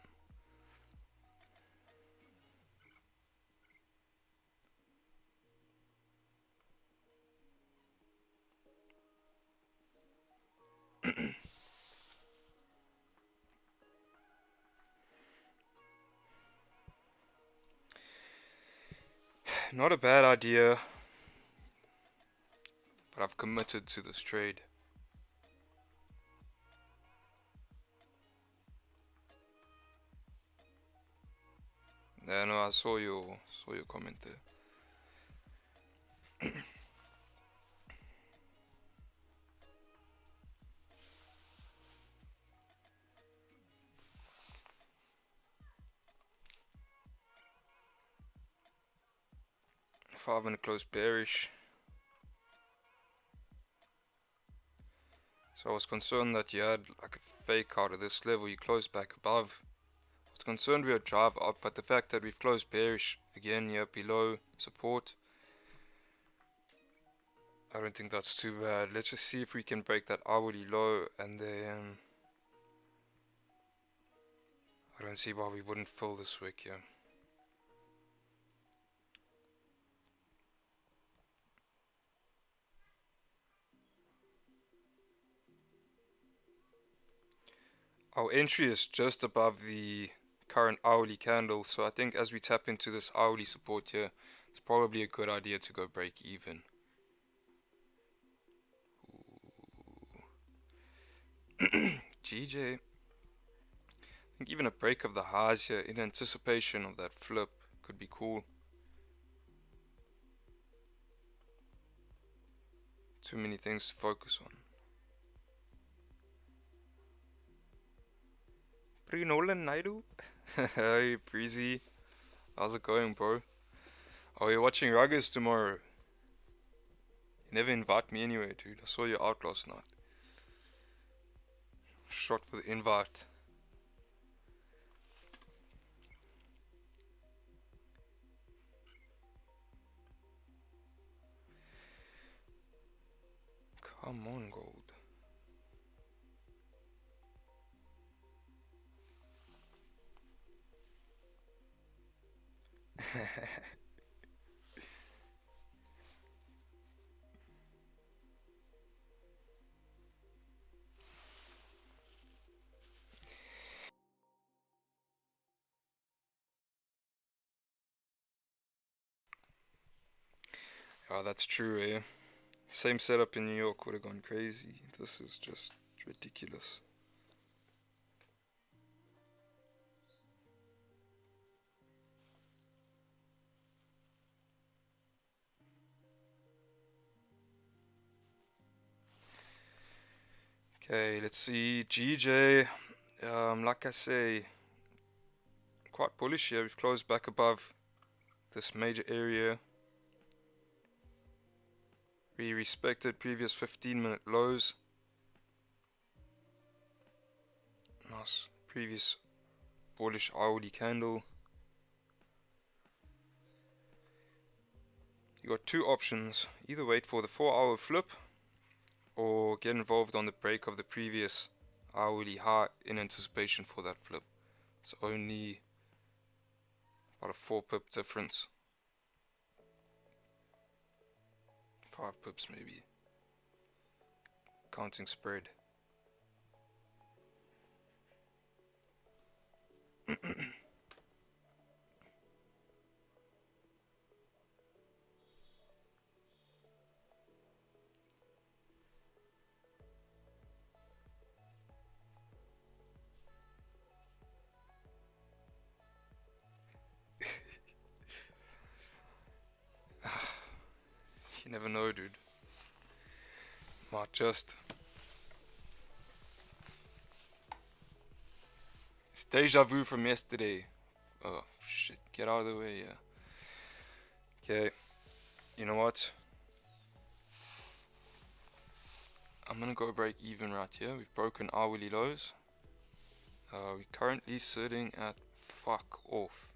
Not a bad idea, but I've committed to this trade. Yeah, no, I saw your comment there. 5 minute close bearish. So I was concerned that you had like a fake out of this level, you closed back above. I was concerned we would drive up, but the fact that we've closed bearish again here below support, I don't think that's too bad. Let's just see if we can break that hourly low, and then I don't see why we wouldn't fill this wick here. Our entry is just above the current hourly candle, so I think as we tap into this hourly support here, it's probably a good idea to go break even. GJ. I think even a break of the highs here in anticipation of that flip could be cool. Too many things to focus on. Nolan Naidu? Hey Breezy, how's it going, bro? Are you watching Ruggers tomorrow? You never invite me anyway, dude. I saw you out last night. Shot for the invite. Come on, gold. Oh, that's true, eh? Same setup in New York would have gone crazy. This is just ridiculous. Okay, let's see. GJ, like I say, quite bullish here. We've closed back above this major area. We respected previous 15-minute lows. Nice previous bullish hourly candle. You got two options. Either wait for the 4-hour flip or get involved on the break of the previous hourly high in anticipation for that flip. It's only about a 4 pip difference. 5 pips maybe. Counting spread. You never know, dude. Might just. It's deja vu from yesterday. Oh shit, get out of the way, yeah. Okay, you know what? I'm gonna go break even right here. We've broken hourly lows. We're currently sitting at fuck off.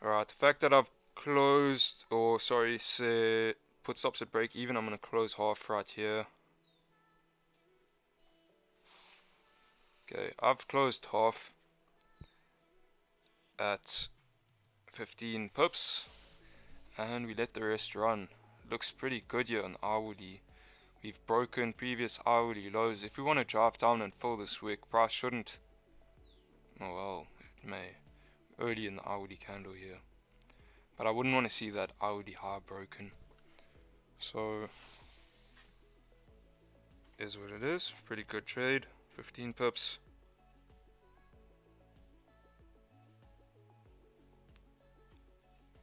Alright, the fact that I've closed, or sorry, put stops at break even, I'm gonna close half right here. Okay, I've closed half at 15 pips, and we let the rest run. Looks pretty good here on hourly. We've broken previous hourly lows. If we want to drive down and fill this wick, price shouldn't. Oh well, it may. Early in the hourly candle here. But I wouldn't want to see that hourly high broken. So, is what it is. Pretty good trade. 15 pips.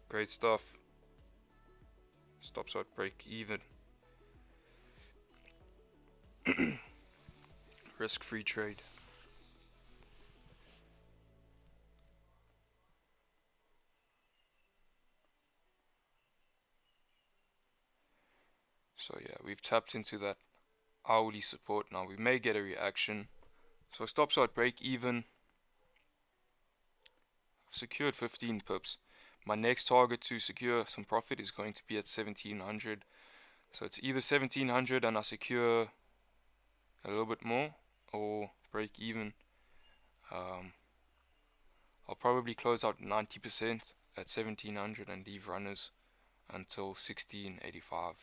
Great stuff. Stops at break even. risk-free trade. So yeah, we've tapped into that hourly support now. We may get a reaction. So stop start break even. I've secured 15 pips. My next target to secure some profit is going to be at 1700. So it's either 1700 and I secure a little bit more, or break even. I'll probably close out 90% at 1700 and leave runners until 1685.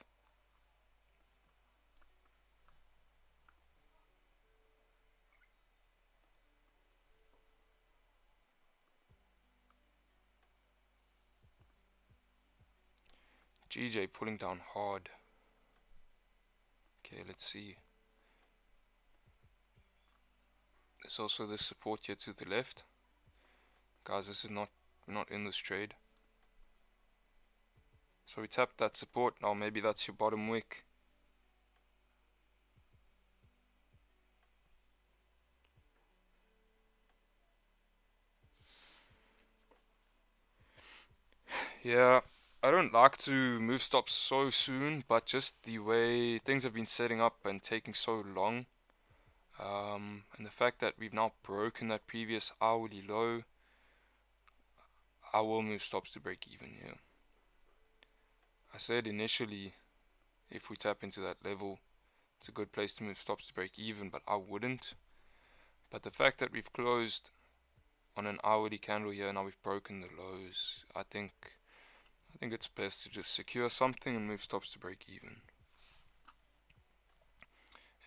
GJ pulling down hard. Okay, let's see. There's also this support here to the left. Guys, this is not in this trade. So we tapped that support. Now maybe that's your bottom wick. Yeah, I don't like to move stops so soon, but just the way things have been setting up and taking so long, and the fact that we've now broken that previous hourly low, I will move stops to break even here. I said initially, if we tap into that level, it's a good place to move stops to break even, but I wouldn't. But the fact that we've closed on an hourly candle here, now we've broken the lows, I think it's best to just secure something and move stops to break even.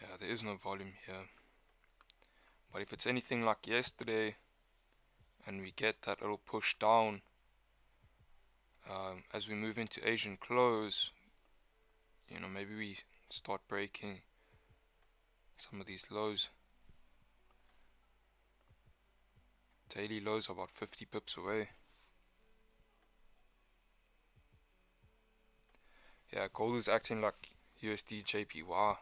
Yeah, there is no volume here. But if it's anything like yesterday and we get that little push down as we move into Asian close, you know, maybe we start breaking some of these lows. Daily lows are about 50 pips away. Yeah, gold is acting like USD JPY.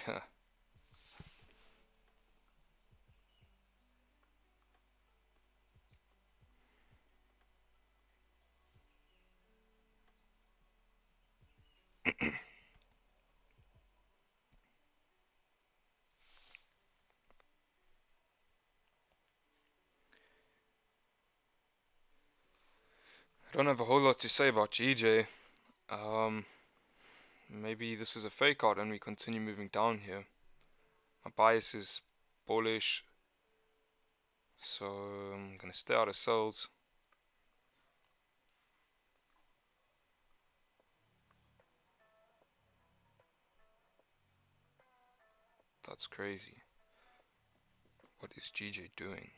Yeah. I don't have a whole lot to say about GJ. Maybe this is a fake out and we continue moving down here. My bias is bullish, so I'm gonna stay out of sells. That's crazy. What is GJ doing?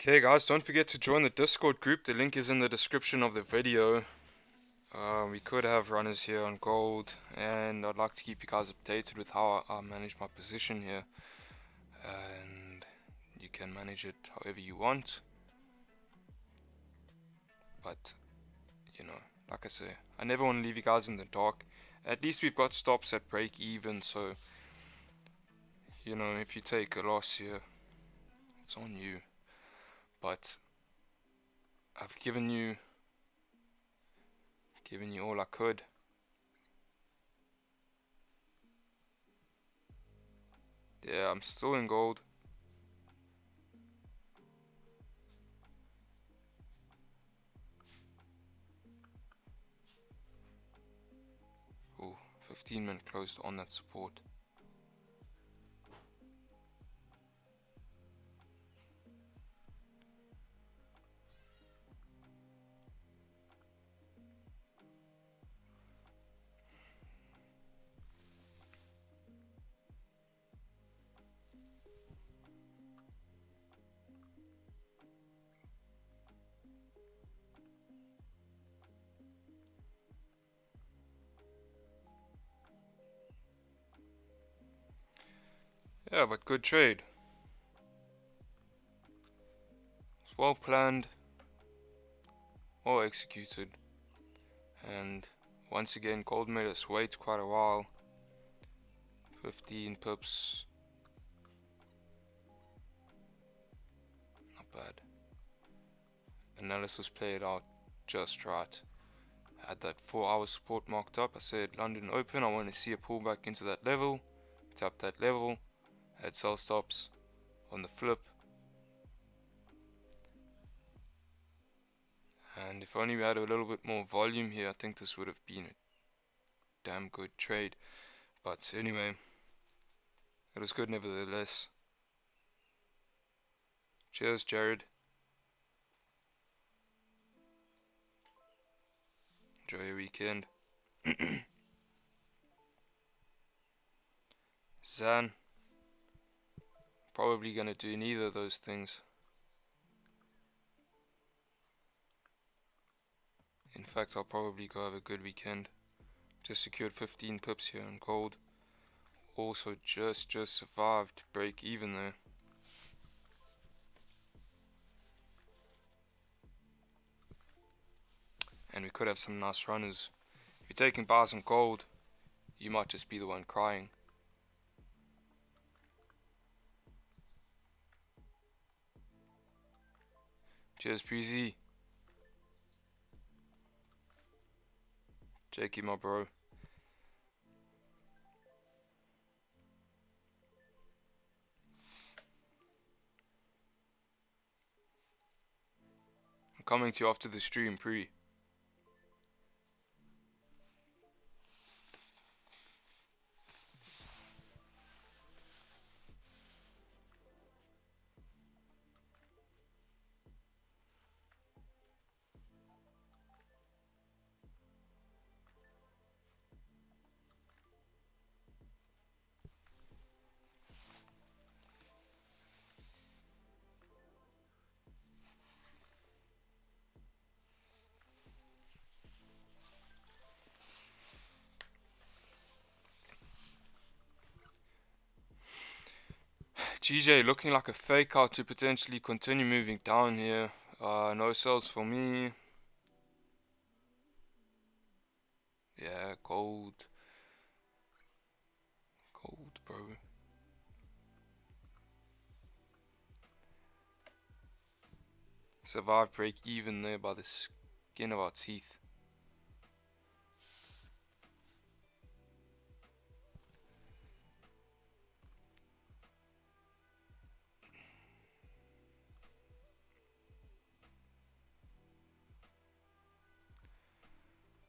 Okay guys, don't forget to join the Discord group. The link is in the description of the video. We could have runners here on gold, and I'd like to keep you guys updated with how I manage my position here. And you can manage it however you want. But, you know, like I say, I never want to leave you guys in the dark. At least we've got stops at break even, so, you know, if you take a loss here, it's on you. But I've given you all I could. Yeah, I'm still in gold. 15-minute closed on that support. Yeah, but good trade. It's well planned, well executed, and once again gold made us wait quite a while. 15 pips, not bad. Analysis played out just right. Had that 4-hour support marked up. I said London open, I want to see a pullback into that level. Tap that level, had sell stops on the flip, and if only we had a little bit more volume here, I think this would have been a damn good trade. But anyway, it was good nevertheless. Cheers, Jared. Enjoy your weekend. Zan, probably gonna do neither of those things. In fact, I'll probably go have a good weekend. Just secured 15 pips here on gold. Also just survived break even there. And we could have some nice runners. If you're taking buys on gold, you might just be the one crying. Cheers, PZ. Jakey, my bro. I'm coming to you after the stream, pre. GJ looking like a fake out to potentially continue moving down here. No sells for me. Yeah, gold. Gold, bro. Survive break even there by the skin of our teeth.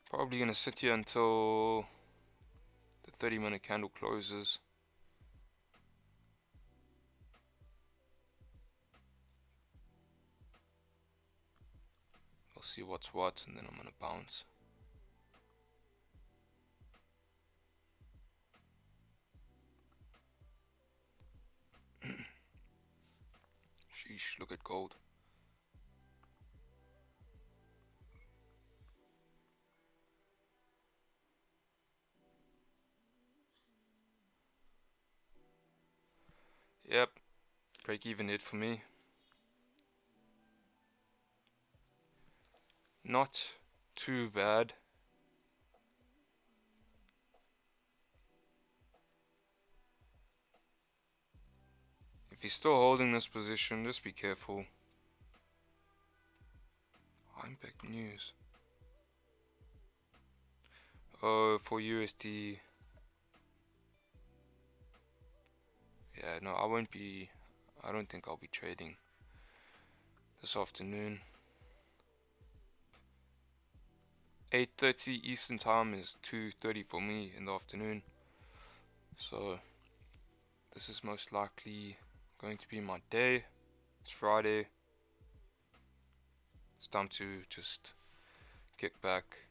Probably gonna sit here until the 30-minute candle closes. I'll see what's what, and then I'm gonna bounce. Sheesh, look at gold. Yep, break even hit for me. Not too bad. If he's still holding this position, just be careful. Impact news. Oh, for USD. Yeah, no, I don't think I'll be trading this afternoon. 8:30 Eastern time is 2:30 for me in the afternoon. So this is most likely going to be my day. It's Friday. It's time to just kick back.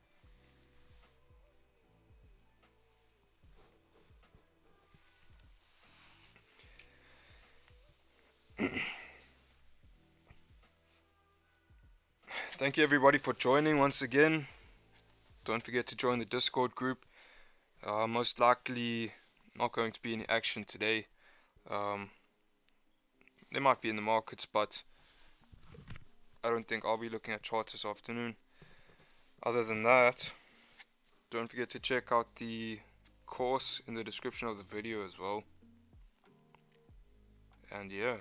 Thank you everybody for joining once again. Don't forget to join the Discord group. Most likely not going to be any action today. There might be in the markets, but I don't think I'll be looking at charts this afternoon. Other than that, don't forget to check out the course in the description of the video as well. And yeah,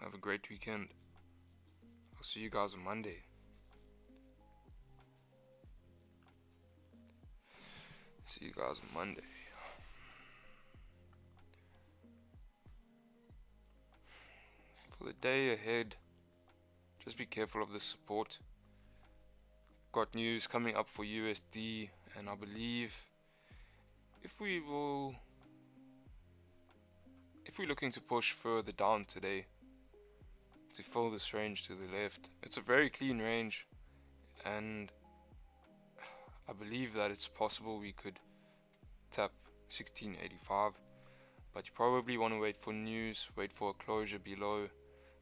have a great weekend. I'll see you guys on Monday. See you guys on Monday. For the day ahead, just be careful of the support. Got news coming up for USD, and I believe if we're looking to push further down today to fill this range to the left, it's a very clean range, and I believe that it's possible we could tap 1685, but you probably want to wait for news, wait for a closure below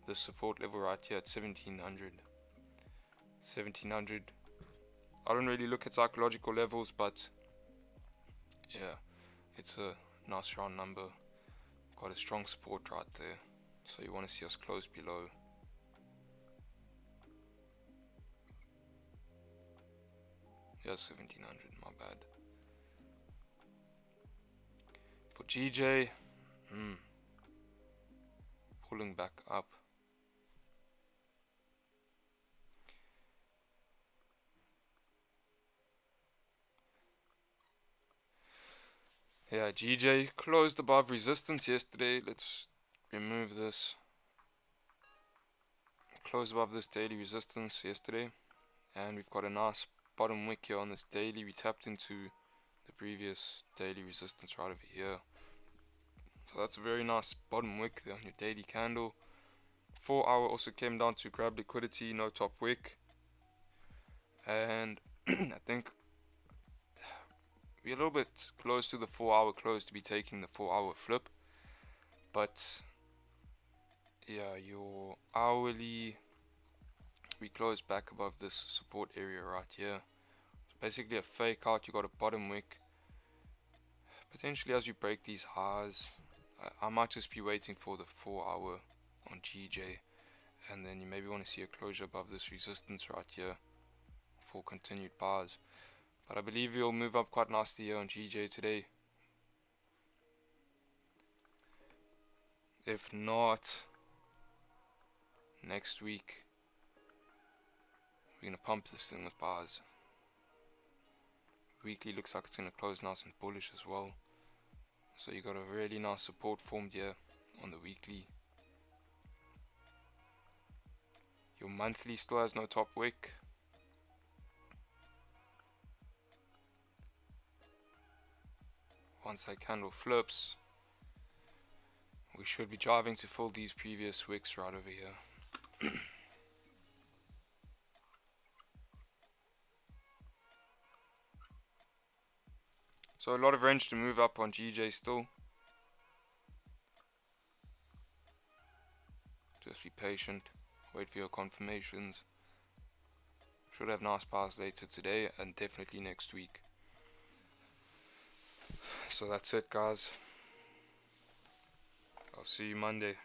the support level right here at 1700. I don't really look at psychological levels, but yeah, it's a nice round number. Got a strong support right there, so you want to see us close below. Yeah, 1700, my bad. For GJ, pulling back up. Yeah, GJ closed above resistance yesterday. Let's remove this. Closed above this daily resistance yesterday, and we've got a nice bottom wick here on this daily. We tapped into the previous daily resistance right over here, so that's a very nice bottom wick there on your daily candle. 4 hour also came down to grab liquidity, no top wick, and I think we're a little bit close to the 4 hour close to be taking the 4 hour flip. But yeah, your hourly, we closed back above this support area right here. It's basically a fake out. You got a bottom wick. Potentially as we break these highs, I might just be waiting for the 4 hour on GJ, and then you maybe want to see a closure above this resistance right here for continued buys. But I believe we'll move up quite nicely here on GJ today. If not, next week we're going to pump this thing with bars. Weekly looks like it's going to close nice and bullish as well. So you got a really nice support formed here on the weekly. Your monthly still has no top wick. Once that candle flips, we should be driving to fill these previous wicks right over here. So a lot of range to move up on GJ still. Just be patient, wait for your confirmations. Should have nice buys later today and definitely next week. So that's it, guys. I'll see you Monday.